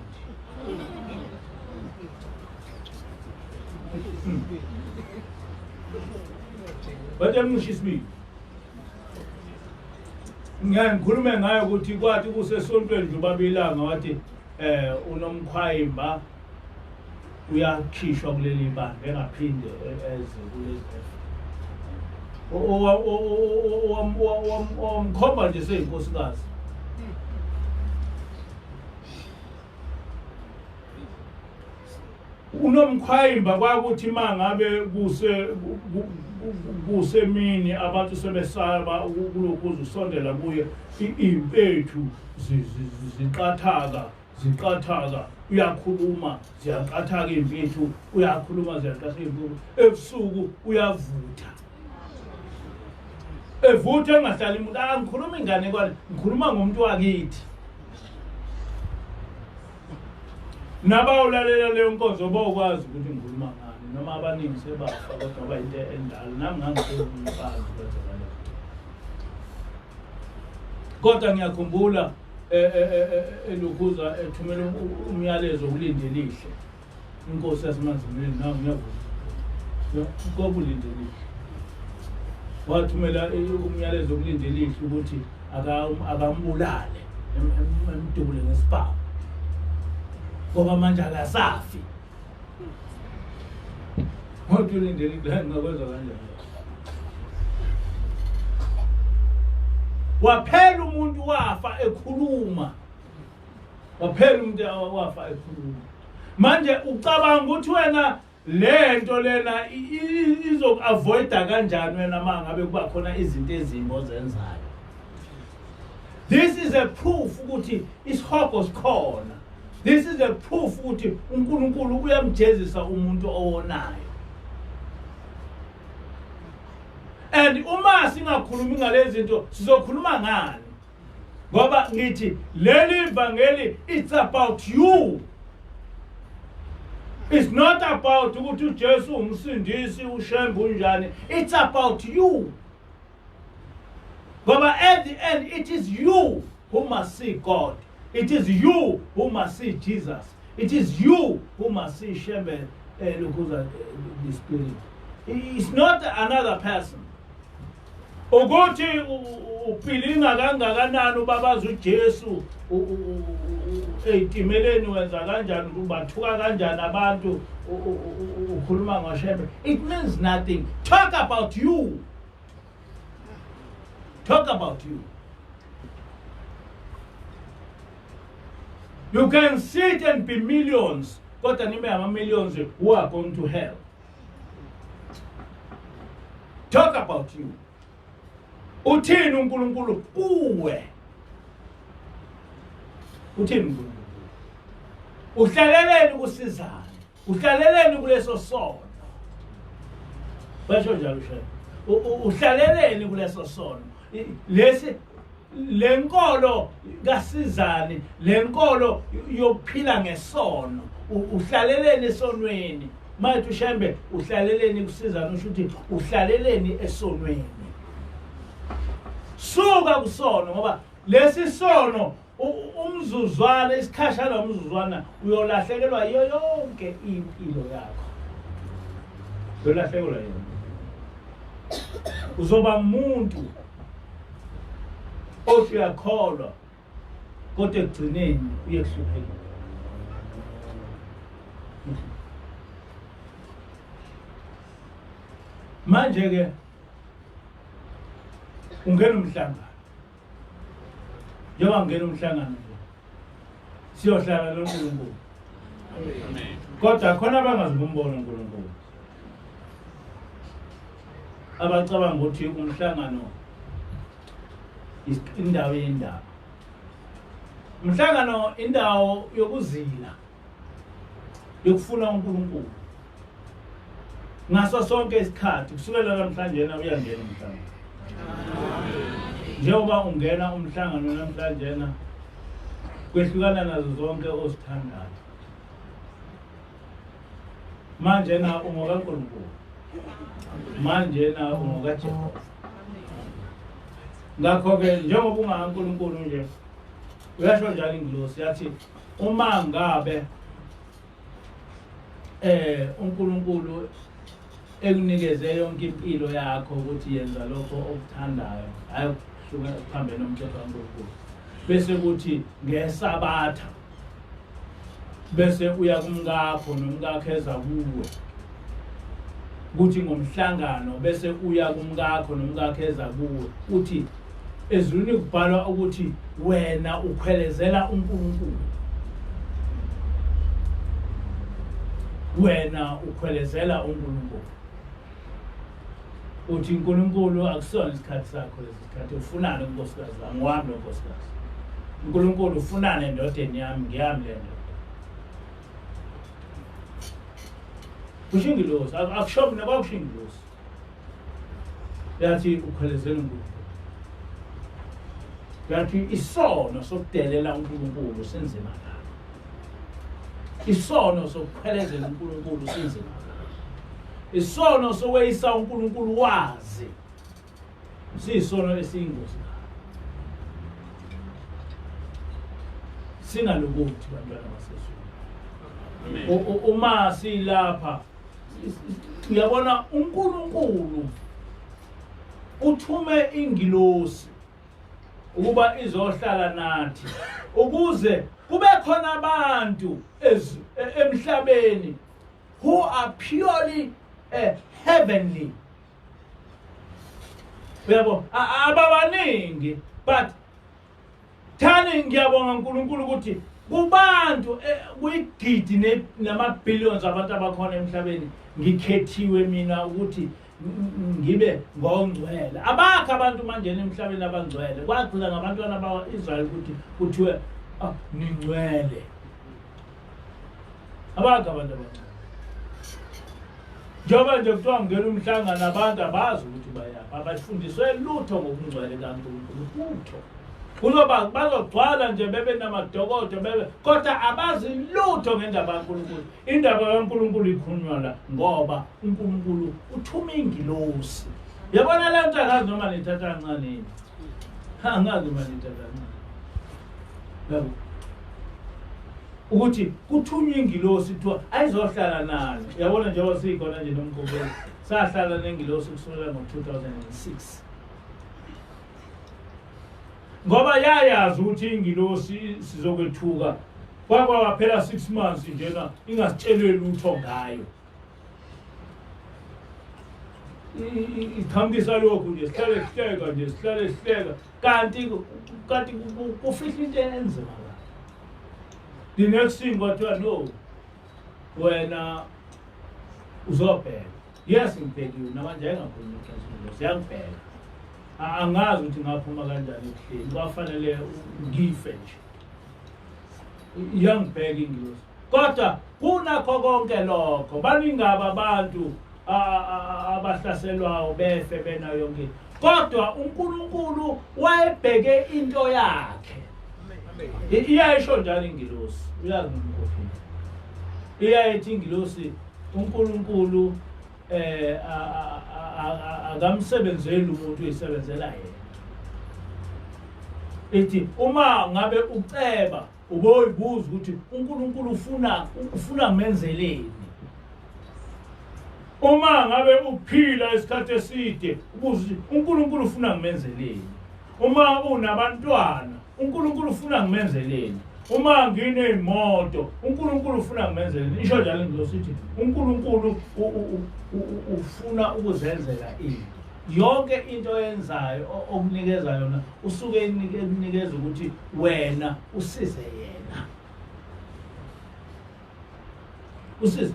A: Batemncisha isibindi. Ngikhulume ngayo ukuthi kwathi kusesontweni nje babilanga wathi unomkhwayimba uyakhishwa kuleli bandla engaphinde eze kulezi omkhomba nje seyinkosikazi. Unomkhwayimba kwakuthi mangabe kusemini abantu sebesaba kulokhu uzusondela kuye impethu ziqathaka uyakhuluma ziyaqathaka impethu uyakhuluma ziyaqathaka impethu ebusuku uyavutha evutha engahlali umuntu angikhuluma ingane kwani ngikhuluma ngomuntu wakithi. Nabawulalela leyo nkonzo bawukwazi ukuthi ngikhuluma ngani noma abaningi sebafa kodwa bayinto endala nami ngangisebumfazi kwenzeka lokho. Kodwa ngiyakhumbula elukuza ethumela umyalezo ukulindelihle inkosi yasemanzimini nami ngiyavuka ngoba ulindelihle wathumela umyalezo kulindelihle ukuthi akambulale emdubule ngesibhamu ngoba manje akasafi. Wathi ulindelihle ngakwenza kanjani? Waphela umuntu wafa ekhuluma. Waphela umuntu wafa ekhuluma. Manje ucabanga ukuthi wena lento lena izokuavoida kanjani wena mangabe kuba khona izinto ezimbi ozenzayo? This is a proof ukuthi isihogo sikhona. This is a proof ukuthi uNkulunkulu uyamjezisa umuntu owonayo. And uma singakhulumi ngalezi zinto sizokhuluma ngani? Ngoba ngithi leli ivangeli it's about you. It's not about ukuthi uJesu umsindisi ushembe unjani. It's about you. Ngoba at the end it is you who must see God. It is you who must see Jesus. It is you who must see Shembe the Spirit. It's not another person. Ukuthi upilinga kangakanani ubabaza uJesu eitimeleni wenza kanjani ubathuka kanjani abantu ukhuluma ngoShembe. It means nothing. Talk about you. Talk about you. You can sit and be millions, but millions who are going to hell. Talk about you. Uthini uNkulunkulu kuwe? Uthini uNkulunkulu? Uhlaleleni kusizana. Uhlaleleni kuleso sono. Basho njalo shaya. Uhlaleleni kuleso sono. Lesi lenkolo kasizani, lenkolo yokuphila ngesono. Uhlaleleni esonweni. Manje uShembe uhlaleleni kusizana usho ukuthi uhlaleleni esonweni. Suka kusono ngoba lesi sono umzuzwana isikhashana umzuzwana uyolahlekelwa yonke impilo yakho. Uyolahlekelwa yona. Uzoba umuntu othi uyakholwa kodwa ekugcineni uyekuhlupheka. Manje ke ungena umhlangano. Njengoba ngena umhlangano nje. Siyohlala noNkulunkulu. Amen. Kodwa khona abangazibumbona uNkulunkulu. Abacabanga ukuthi umhlangano indawo yendaba. Umhlangano indawo yokuzila. Yokufuna uNkulunkulu. Ngaso sonke isikhathi kusukela namhlanje uyangena umhlangano. Njengoba ungena umhlangano namhlanje kwehlukana nazo zonke osithandayo. Manje ungokaNkulunkulu. Manje ungokaJehova. Ngakho ke njengoba ungaNkulunkulu nje uyasho njalo ingilosi yathi uma ngabe uNkulunkulu ekunikeze yonke impilo yakho ukuthi yenza lokho okuthandayo hayi kuhluka ukuhambe nomthetho kaNkulunkulu bese kuthi ngesabatha bese uya kumkakho nomkakho eza kuwe kuthi ngomhlangano bese uya kumkakho nomkakho eza kuwe uthi ezulwini kubhalwa ukuthi wena ukhwelezela uNkulunkulu. Wena ukhwelezela uNkulunkulu. Uthi uNkulunkulu akusona isikhathi sakho lesi sikhathi ufunane unkosikazi wami wami unkosikazi. uNkulunkulu ufunane endodeni yami ngiyami le ndoda. Kushingilosi akushomi nabakushingilosi. Yathi ukhwelezela uNkulunkulu. Yathi isono sokudelela uNkulunkulu senzima la. Isono sokukhwelezela uNkulunkulu senzima la. Isono soweyisa uNkulunkulu wazi. Siyisono esiyingozi. Singalokuthi bantwana basesizweni. Amen. Uma silapha uyabona uNkulunkulu uthume ingilosi ukuba izohlala nathi ukuze kube khona abantu emhlabeni who are purely heavenly. Uyabo ababaningi but thani ngiyabonga uNkulunkulu ukuthi kubantu kuyigidi nama-billions abantu abakhona emhlabeni ngikhethiwe mina ukuthi ngibe ngongcwele. Abakho abantu manje emhlabeni abangcwele. Kwagcina ngabantwana bakwa-Israyeli ukuthi kuthiwe ningcwele. Abakho abantu abangcwele. Njengoba nje kuthiwa ngena umhlangano abantu abazi ukuthi bayaphi. Abafundiswe lutho ngokungcwele kaNkulunkulu. Lutho. Kuzoba bazogcwala nje bebe namadokodo bebe kodwa abazi lutho ngendaba kaNkulunkulu. Indaba kaNkulunkulu ikhulunywa la ngoba uNkulunkulu uthuma ingilosi. Yabona le nto akazi noma nithatha kancane yini. Angazi noma nithatha kancane. Yabo. Ukuthi kuthunywa ingilosi kuthiwa ayizohlala nani. Yabona njengoba sikhona nje nomkhobelo. Sahlala nengilosi kusukela ngo-2006. Ngoba yayazi ukuthi ingilosi sizokwethuka kwaphela 6 months njena ingasitshelwe lutho ngayo. Ikhambisa lokhu nje sihlale sihleka kanti kufihla into enzima la. The next thing kwathiwa no wena uzobheka. Yes ngibhekiwe namanje engakhuluma ukuthi siyangibheka. Angazi ukuthi ngaphuma kanjani ekuhleni kwafanele ngife nje iyangibheka ingilosi kodwa kunakho konke lokho baningaba abantu abahlaselwayo befe bena yonke kodwa uNkulunkulu wayebheke into yakhe. Iyayisho njalo ingilosi uyazi ngomkhokheli iyayithi ingilosi uNkulunkulu akamsebenzeli umuntu uyisebenzela yena. Ethi uma ngabe uceba uboyibuza ukuthi uNkulunkulu ufuna menzeleni. Uma ngabe uphila isikhathi eside ubuza uNkulunkulu ufuna ngimenzeleni. Uma unabantwana uNkulunkulu ufuna ngimenzeleni. Uma nginemoto uNkulunkulu ufuna ngimenzeleni. Isho njalo ngizosithi uNkulunkulu ufuna ukuzenzela ini. Yonke into yenzayo okunikeza yona usuke ekunikeza ukuthi wena usize yena. Usize.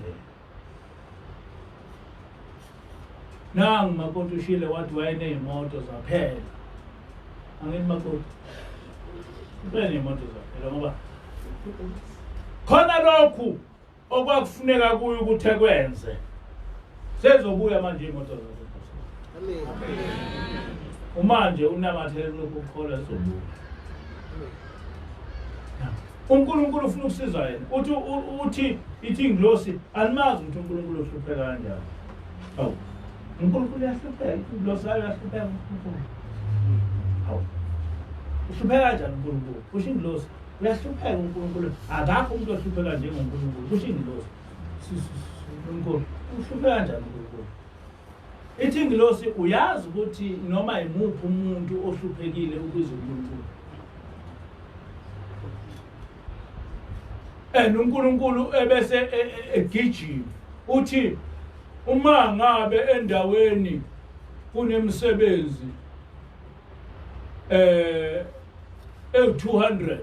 A: Nangu makoti ushile wathi wayeneyimoto zaphela. Angithi makoti. Ubeneyimoto zaphela ngoba khona lokhu okwakufuneka kuyo ukuthi ekwenze. Sezobuya manje imoto zakho. Amen. Umanje unamathele lokhu ukukhola sezobuya. uNkulunkulu ufuna ukusiza yena. Uthi ithi ingilosi alimazi ukuthi uNkulunkulu uhlupheka kanjani. Hawu. uNkulunkulu uyahlupheka, ingilosi ayahlupheka uNkulunkulu. Hawu. Uhlupheka kanjani uNkulunkulu? Kusho ingilosi uyahlupheka uNkulunkulu. Akakho umuntu ohlupheka njengoNkulunkulu. Kusho ingilosi. uNkulunkulu uhlupheka kanjani uNkulunkulu? Ithi ingilosi uyazi ukuthi noma imuphi umuntu ohluphekile ukuze uNkulunkulu. uNkulunkulu ebese egijima uthi uma ngabe endaweni kunemsebenzi 200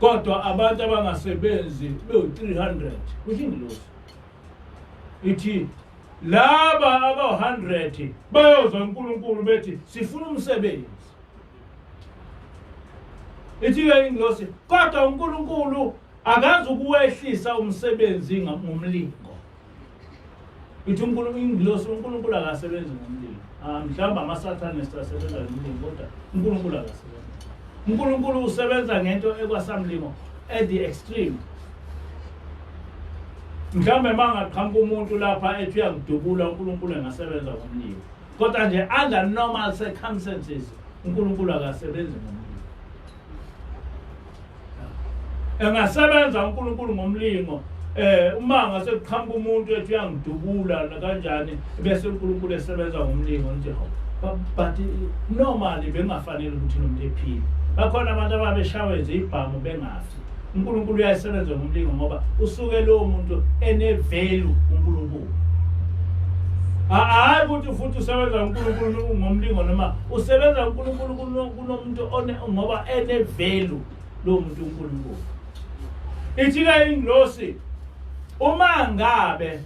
A: kodwa abantu abangasebenzi be300 kusho ingilosi ithi laba aba100 bayoza uNkulunkulu bethi sifuna umsebenzi. Ithi ke ingilosi kodwa uNkulunkulu akazi ukuwehlisa umsebenzi ngomlingo. Ithi uNkulunkulu akasebenzi ngomlingo. Mhlawumbe ama-Satanists asebenza ngomlingo kodwa uNkulunkulu akasebenzi. uNkulunkulu usebenza ngento ekwasamlingo at the extreme. Mhlawumbe mangaqhamuka umuntu lapha ethi uyangidubula uNkulunkulu engasebenza ngomlingo. Kodwa nje under normal circumstances uNkulunkulu akasebenzi ngomlingo. Engasebenza uNkulunkulu ngomlingo uma ngase kuqhamuka umuntu ethi uyangidubula kanjani bese uNkulunkulu esebenza ngomlingo nje but normally bengafanele ukuthi nomuntu ephile. Bakhona abantu ababeshawe nje ibhamu bengafi. uNkulunkulu uyasebenza ngomlingo ngoba usuke lo muntu ene value uNkulunkulu. Hayi ukuthi futhi usebenza uNkulunkulu ngomlingo noma usebenza uNkulunkulu kunomuntu ngoba ene value lo muntu uNkulunkulu. Ithi ke ingilosi uma ngabe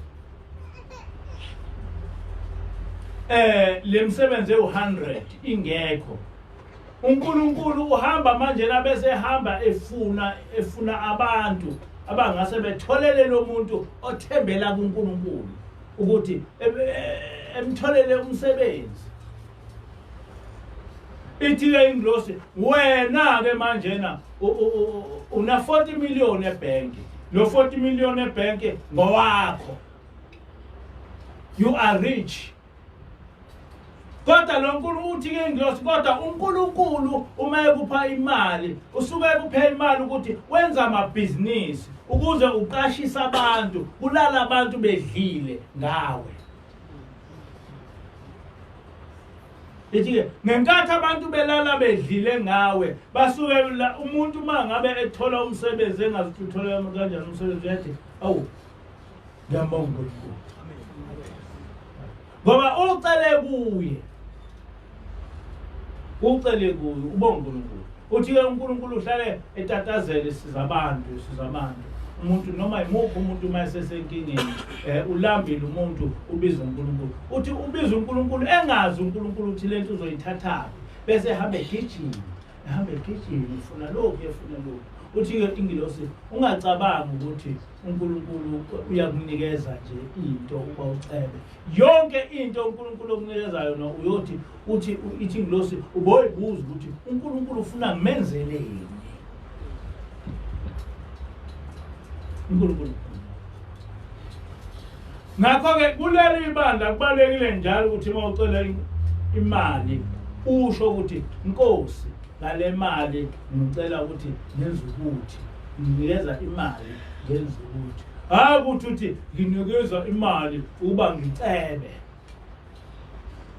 A: lemsebenze u100 ingekho uNkulunkulu uhamba manje labese ehamba efuna abantu abangase betholele lo muntu othembela kuNkulunkulu ukuthi emtholele umsebenzi. Ithi ke ingilosi wena ke manje na una 40 million ebhenki. Lo 40 million ebhenki ngowakho. You are rich. Kodwa lo Nkulunkulu uthi ke ingilosi kodwa uNkulunkulu uma ekupha imali usuke ekupha imali ukuthi wenza amabhizinisi ukuze uqashisa abantu kulala abantu bedlile ngawe. Ithi ngenkathi abantu belala bedlile ngawe basuke umuntu mangabe ethola umsebenzi engazithola kanjani umsebenzi yathi awu ngiyabonga uNkulunkulu. Ngoba ucele kuye ubonga uNkulunkulu. Uthi ke uNkulunkulu uhlale etatazele sizabantu. Umuntu noma imuphi umuntu mayesesenkingeni ulambile umuntu ubiza uNkulunkulu. Uthi ubiza uNkulunkulu engazi uNkulunkulu uthi lento uzoyithatha bese ehambe egijima ufuna lokho. Uthi ke ingilosi ungacabangi ukuthi uNkulunkulu uyakunikeza nje into uba ucebe. Yonke into uNkulunkulu okunikeza yona uthi ithi ingilosi uboyibuza ukuthi uNkulunkulu ufuna ngimenzeleni. uNkulunkulu. Ngakho-ke kuleli ibandla kubalekile njalo ukuthi uma ucela imali usho ukuthi Nkosi ngale mali ngicela ukuthi ngenze ukuthi nginikeza imali ngenze ukuthi. Hayi ukuthi uthi nginikeza imali uba ngicebe.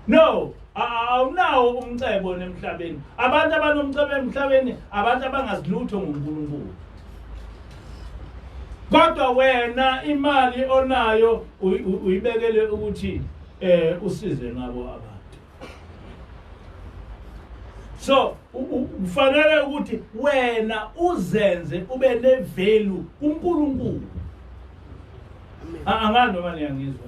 A: No, awunawo umcebo emhlabeni. Abantu abanomcebo emhlabeni abantu abangazilutho ngoNkulunkulu. Kodwa wena imali onayo uyibekele ukuthi usize ngabo abantu. So kufanele ukuthi wena uzenze ube nevalue kuNkulunkulu. Angani noma niyangizwa.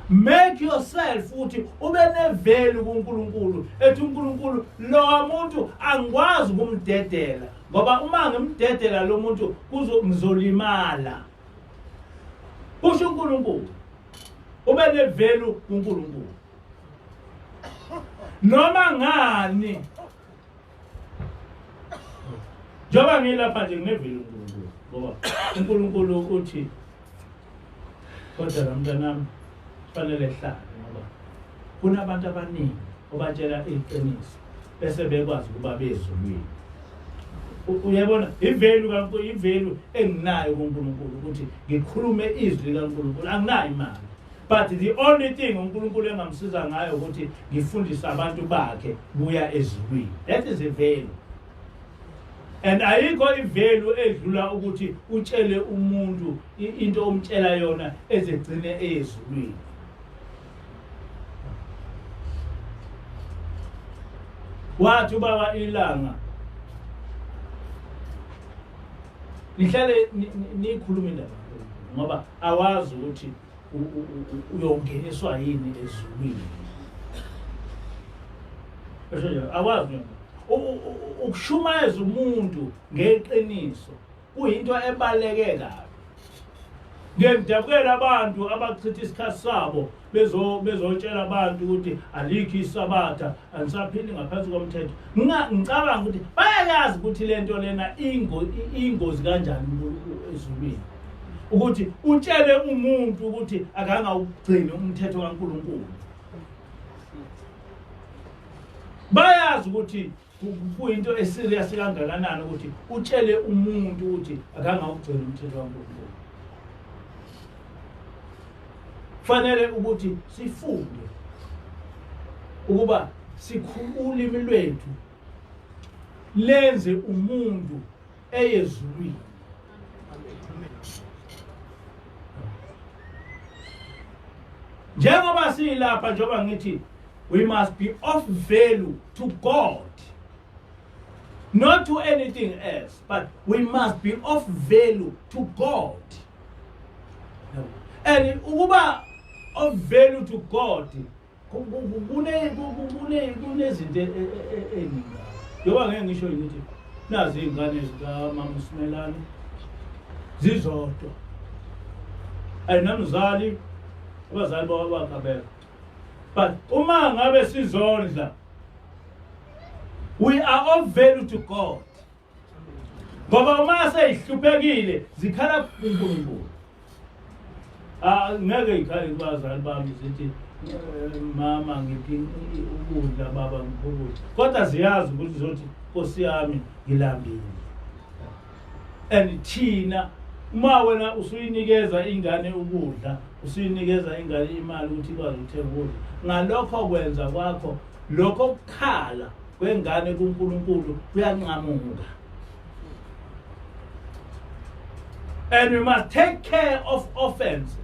A: Make yourself ukuthi ube nevalue kuNkulunkulu. Ethi uNkulunkulu lo muntu angikwazi ukumdedela ngoba uma ngimdedela lo muntu ngizolimala. Kusho uNkulunkulu. Ube nevalue kuNkulunkulu. Noma ngani njoba ngilapha nje nginevalue kuNkulunkulu ngoba uNkulunkulu uthi kodwa mntanami fanele hlale ngoba kunabantu abaningi obatshela iqiniso bese bekwazi ukuba bezulwini. Uyabona ivalue enginayo kuNkulunkulu ukuthi ngikhulume izwi likaNkulunkulu anginayo imali. But the only thing uNkulunkulu engamsiza ngayo ukuthi ngifundise abantu bakhe buya ezulwini. That is a value. And ayikho ivalue edlula ukuthi utshele umuntu into omtshela yona ezegcine ezulwini. Wathi ubaba ilanga nihlale nikhuluma indaba ngoba awazi ukuthi uyongeniswa yini ezulwini. Besho awazi ukushumayeza umuntu ngeqiniso kuyinto ebaleke kabi. Ngiyadabukela abantu abachitha isikhathi sabo bezotshela abantu ukuthi alikho isabatha anisaphili ngaphansi komthetho. Ngicabanga ukuthi bayayazi ukuthi lento lena ingozi kanjani ezulwini. Ukuthi utshele umuntu ukuthi akangawugcini umthetho kaNkulunkulu. Bayazi ukuthi kuyinto eserious kangakanani ukuthi utshele umuntu ukuthi akangawugcina umthetho kaNkulunkulu. Fanele ukuthi sifunde ukuba ulimi lwethu lenze umuntu eyezulwini. Njengoba silapha njengoba ngithi we must be of value to God, not to anything else, but we must be of value to God. And ukuba of value to God kunezinto eningi. Njengoba ngeke ngisho ngithi nazi izingane zikaMama uSimelane zizodwa, ayinamzali abazali bakabeka, but uma ngabe sizondla, we are of value to God. Ngoba uma seyihluphekile zikhala kuNkulunkulu. Ngeke ikhaya kubazali bami zithi mama ngiphi ukudla baba ngikho, kodwa ziyazi ukuthi zothi Nkosi yami ngilambile. And thina uma wena usuyinikeza ingane ukudla, usuyinikeza ingane imali ukuthi ikwazi ukuthenga ukudla, ngalokho kwenza kwakho lokho kukhala kwengane kuNkulunkulu kuyanqamuka. And we must take care of orphans.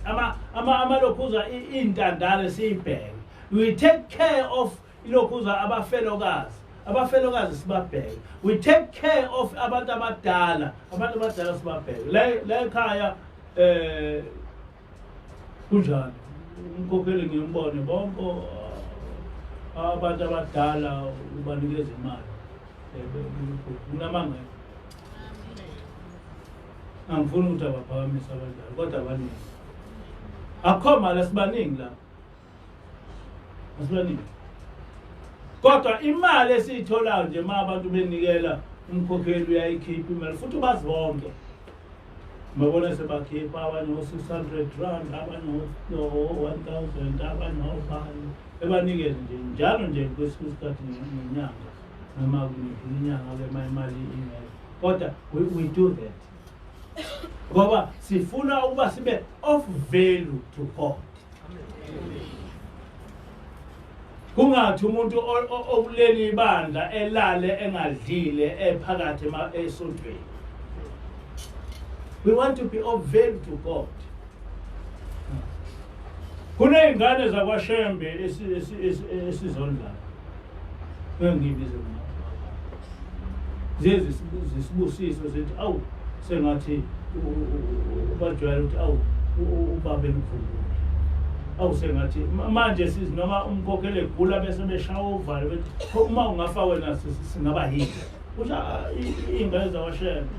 A: Amalokhuza intandane siyibheke. We take care of ilokhuza abafelokazi. Abafelokazi sibabheke. We take care of abantu abadala. Abantu abadala sibabheke. La ekhaya kunjani? Umkhokheli ngimbone bonke abantu abadala ubanikeza imali. Kunamanga. Angifuni ukuthi abaphakamisa abadala kodwa abaningi. Akho mali asibaningi la. Asibaningi. Kodwa imali esiyitholayo nje uma abantu benikela umkhokheli uyayikhipha imali futhi bazi bonke. Mabona sebakhipha abanye ngo-600 abanye ngo-1000 abanye ngo-500 ebanikeze nje njalo nje kwesinye isikhathi ngenyanga noma inyanga imali imali. Kodwa we do that. Ngoba sifuna ukuba sibe of value to God. Kungathi umuntu okuleli ibandla elale engadlile ephakathi esontweni. We want to be of value to God. Kuneyingane zakwaShembe esizondlayo. Ngibize zisibusiso zithi awu sengathi bajwayele ukuthi awu ubaba emkhulu. Awu sengathi manje sizi noma umkhokheli egula bese beshaya uvalo bethi uma ungafa wena singaba yini. Usha ingane zakwaShembe.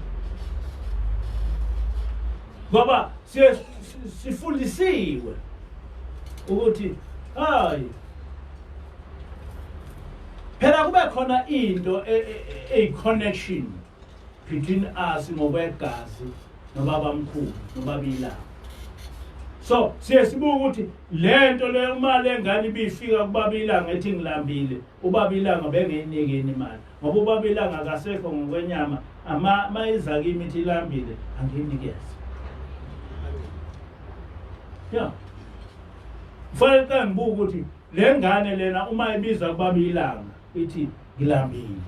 A: Ngoba sifundisiwe ukuthi hayi phela kube khona into connection between us ngokwegazi nobaba mkhulu nobabila. So sibuka ukuthi lento le uma lengane ibifika kubabilanga ethi ngilambile, ubabilanga bengeyinikeni imali ngoba ubabilanga akasekho ngokwenyama, mayiza kimi ithi ilambile angiyinikeze. Yeah. Fanele ke ngibuka ukuthi le ngane lena uma ibiza kubabilanga ithi ngilambile,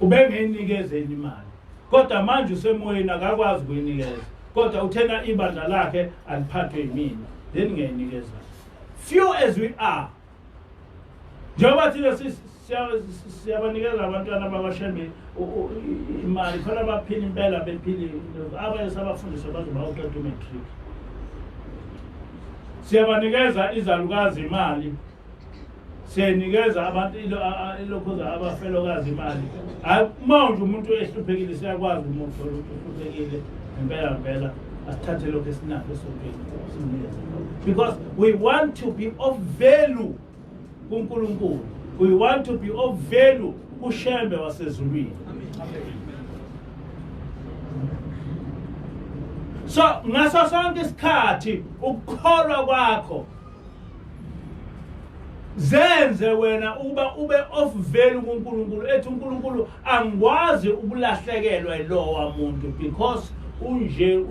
A: ubengeyinikezeni imali, kodwa manje usemoyeni akakwazi ukuyinikeza, kodwa uthena ibandla lakhe aliphathwe yimina, then ngiyayinikeza. Few as we are, njengoba thina siyabanikeza abantwana bakwaShembe imali khona abaphila impela bephile abanye sabafundiswa bazoba uqeda umatric. Siyabanikeza izalukazi imali, siyanikeza abantu ilokhuza abafelokazi imali. Manje umuntu ehluphekile siyakwazi umuntu ohluphekile impela asithathe lokho esinakho esinikeza, because we want to be of value kuNkulunkulu. We want to be of value kuShembe wasezulwini. So ngaso sonke isikhathi ukukholwa kwakho zenze wena ube off value kuNkulunkulu ethi uNkulunkulu angikwazi ukulahlekelwa yilowa muntu because unje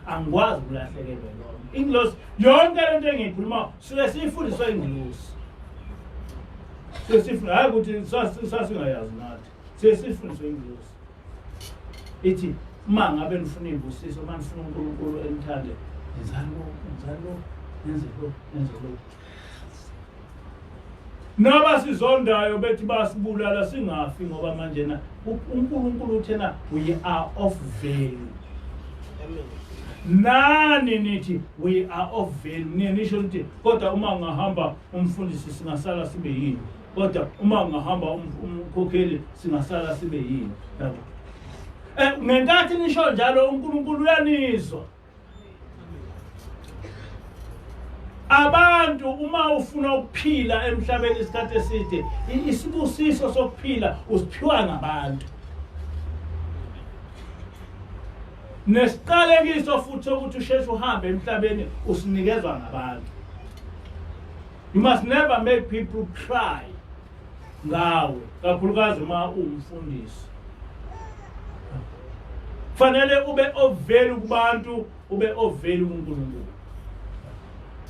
A: angikwazi ukulahlekelwa yilowa ingilosi yonke lento engiyikhuluma suke siyifundiswa ingilosi sesifuna hayi ukuthi sasingayazi nathi sesifundiswa ingilosi ithi uma ngabe nifuna ibusiso uma nifuna uNkulunkulu enithande ngizalo nenze lo naba sizondayo bethi basibulala singafi ngoba manje na uNkulunkulu uthena we are of value. Nani nithi we are of value nisho ukuthi kodwa uma ngahamba umfundisi singasala sibe yini kodwa uma ngahamba umkhokheli singasala sibe yini yabo ngenkathi nisho njalo uNkulunkulu uyanizwa. Abantu uma ufuna ukuphila emhlabeni isikhathi eside isibusiso sokuphila usiphiwa ngabantu nesiqalekiso futhi ukuthi usheshe uhambe emhlabeni usinikezwa ngabantu. You must never make people cry ngawe kakhulukazi uma umfundisi. Fanele ube of value kubantu ube of value kuNkulunkulu.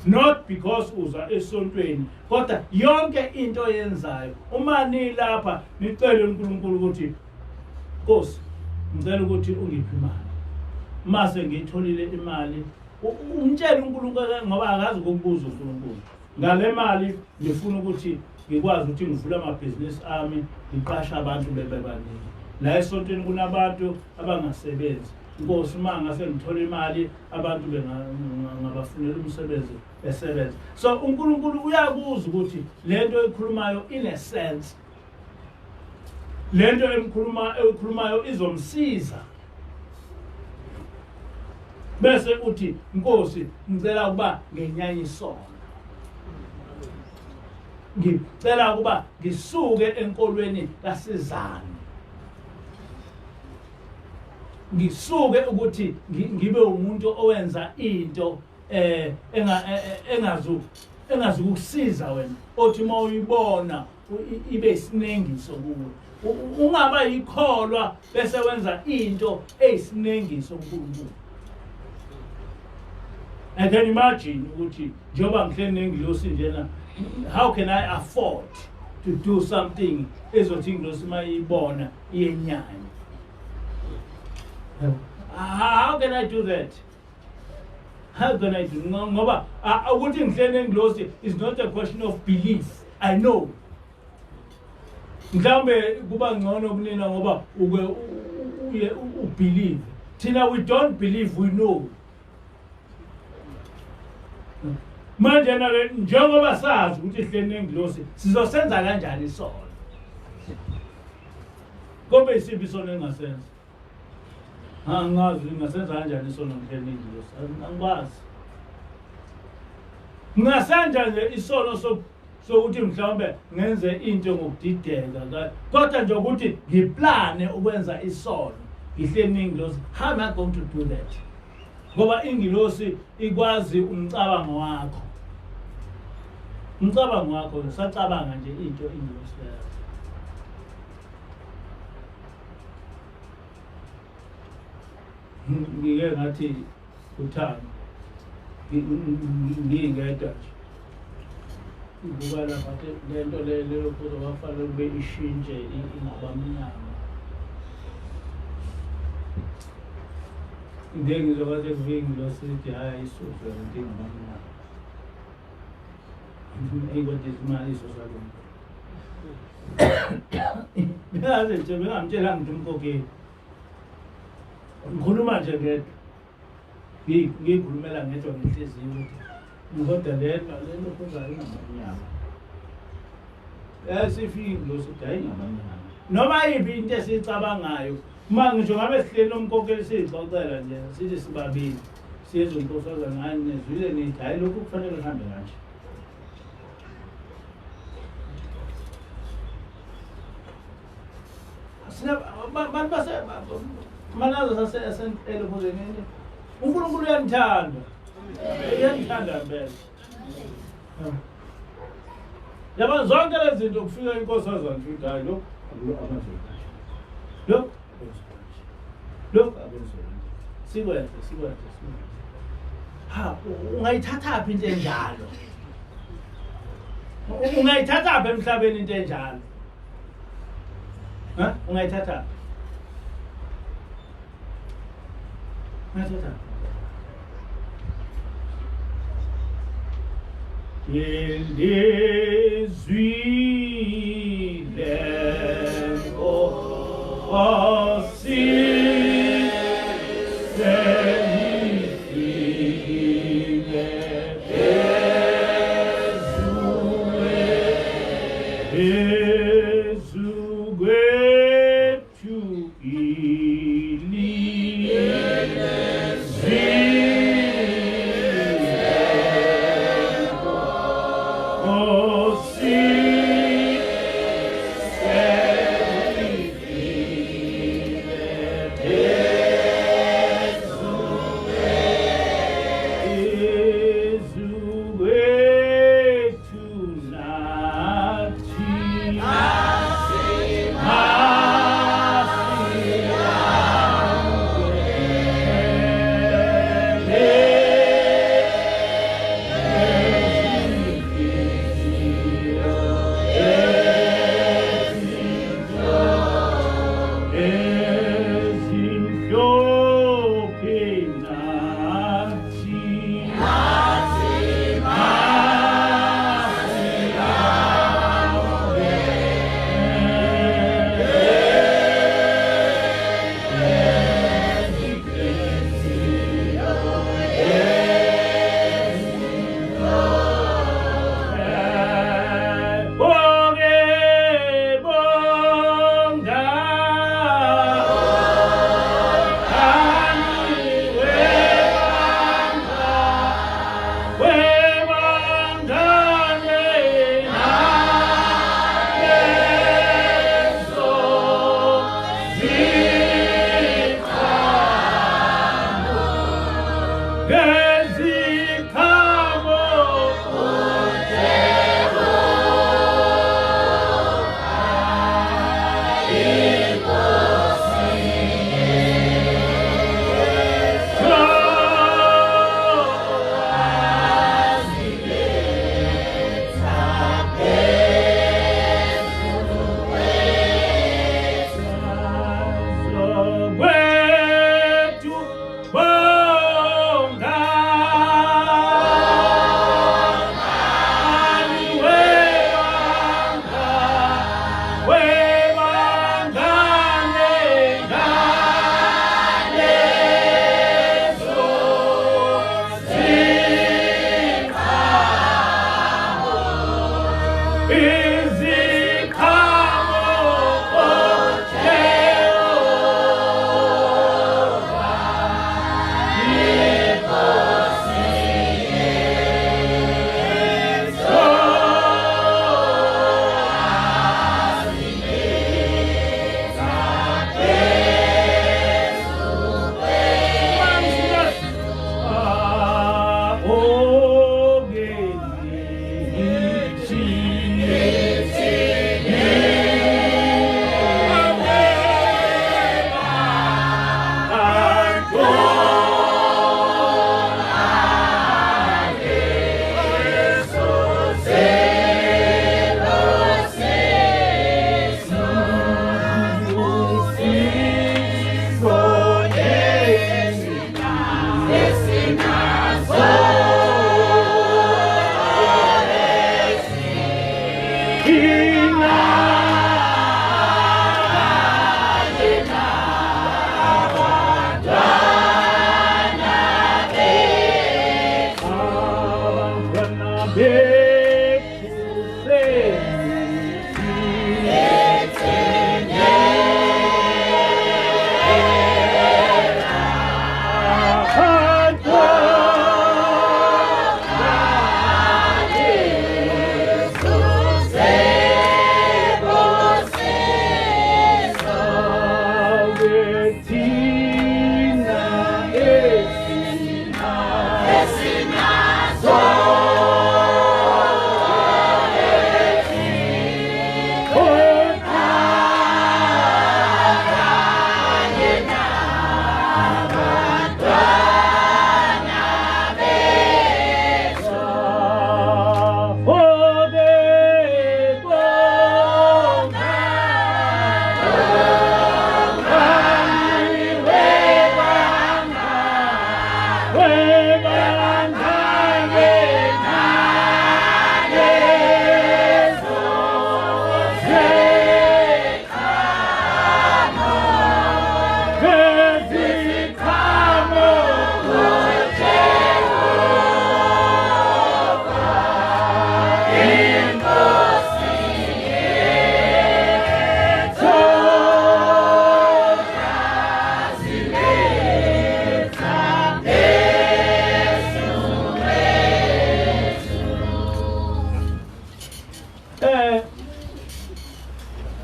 A: Not because uza esontweni kodwa yonke into yenzayo uma nilapha nicele uNkulunkulu ukuthi Nkosi ngicela ukuthi ungiphe imali mase ngitholile imali umtshela uNkulunkulu ngoba akazi ukubuza uNkulunkulu ngale mali ngifuna ukuthi ngikwazi ukuthi ngivule amabhizinisi ami ngiqashe abantu bebebaningi la esontweni kunabantu abangasebenzi Nkosi mangase ngithola imali abantu bengabafunela umsebenzi esebenza. So uNkulunkulu uyakuza ukuthi lento ekhulumayo ine sense. Lento ekhulumayo izomsiza. Bese uthi Nkosi ngicela ukuba ngenyanya isono. Ngicela ukuba ngisuke enkolweni kasizzani. Ngisuke ukuthi ngibe umuntu owenza into engazi ukusiza wena othi uma uyibona ibe isinengiso kuwe ungaba yikholwa bese wenza into eyisinengiso kuNkulunkulu. I can imagine ukuthi njoba ngihleli nengilosi njena how can I afford to do something ezothi ingilosi mayibona iyenyanya. How can I do that? How can I do? Ngoba ukuthi ngihlele ngilosi is not a question of belief. I know. Mhlambe kuba ngcono kunina ngoba uye ubelieve. Thina we don't believe, we know. Manje na njengoba sazi ukuthi ihlele ngilosi sizosenza kanjani isono. Kobe isiphi isono engasenza? Angazi ngasenza kanjani isono ngihlele ngilosi angikwazi. Ngasenza nje isono sokuthi mhlawumbe ngenze into ngokudideka kodwa nje ukuthi ngiplane ukwenza isono ngihlele ngilosi. How am I going to do that? Ngoba ingilosi ikwazi umcabango wakho. Umcabango wakho usacabanga nje into ingilosi leyo. Ngike ngathi uthando ngingedwa nje ibuka lapha lento leyo kodwa wafanele ube ishintshe ingabamnyama ngizokwazi ukuvingilo sithi hayi isuzwe into ingabamnyama ayikwazi imali isozalo ngaze nje bengamtshela ngithi umkhokheli ngikhuluma nje ngedwa ngikhulumela ngedwa ngenhliziyo ukuthi kodwa lento kwenzayo ingabamnyama yasifiki lo sithi hayi ingabamnyama noma yibi into esicabangayo uma ngisho ngabe sihleli nomkhokheli sixoxela nje sithi sibabili siyezo inkosaza ngani nezwile nithi hayi lokhu kufanele uhambe kanje. Abantu base manazo sasentele kuzeni uNkulunkulu uyanithanda. Uyanithanda mbele. yabona zonke lezi zinto kufika inkosazana ifika hayi lokho sikwenze ha ungayithatha phi into enjalo ungayithatha phi emhlabeni into enjalo ha ungayithatha Yendizwile Nkosi sengifike phezu kwethu Webanga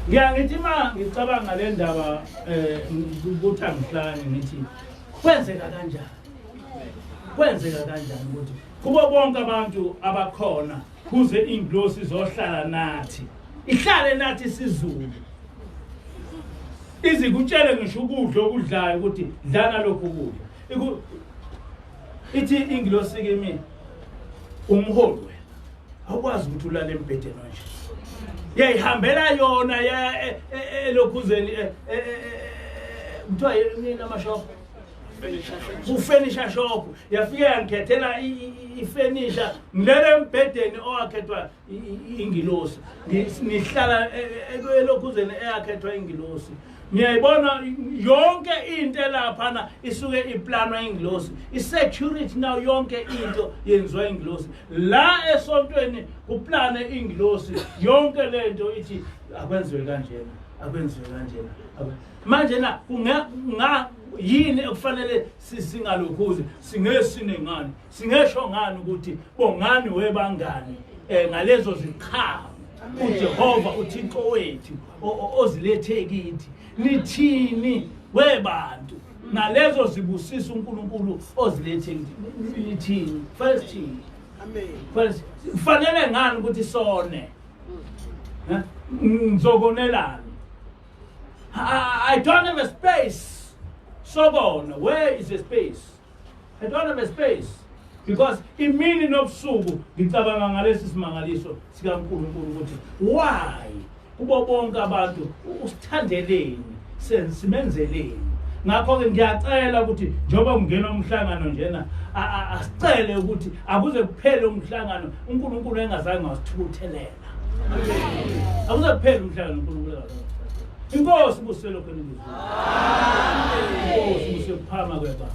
A: ngiyangithi ma ngicabanga le ndaba ukuthi angihlane ngithi kwenzeka kanjani ukuthi kubo bonke abantu abakhona kuze inglosi zohlala nathi ihlale nathi sizulu izikutshele ngisho ukudla okudlayo ukuthi dlana lokho kudla ithi inglosi kimi umholi wena awukwazi ukuthi ulale embhedeni nje yayihambela yona elokhuzeni kuthiwa yini amashop ufurniture shop yafike yangikhethela ifurniture ngilele embhedeni owakhethwa ingilosi nihlala elokhuzeni eyakhethwa ingilosi ngiyayibona yonke into lapha isuke iplanwa ingilosi isecurity nayo yonke into yenziwa ingilosi la esontweni kuplane ingilosi yonke lento ithi akwenziwe kanjena manje na yini ekufanele singalokhuze singesinengani singesho ngani ukuthi bongani webangani ngalezo ziqhamu uJehova uThixo wethu ozilethe kithi nithini webantu nalezo zibusiso uNkulunkulu ozilethe kithi nithini first amen first kufanele ngani ukuthi sone ngizokonelana I don't have a space. Sobona, where is the space? I don't have a space. Because imini nobusuku ngicabanga ngalesi simangaliso sikaNkulunkulu ukuthi why kubo bonke abantu usithandeleni simenzeleni ngakho ke ngiyacela ukuthi njoba ungena umhlangano njena asicele ukuthi akuze kuphele umhlangano uNkulunkulu engazange wasithukuthelela akuze kuphele umhlangano uNkulunkulu Inkosi buselo kwenini. Inkosi busekuphama kwebala.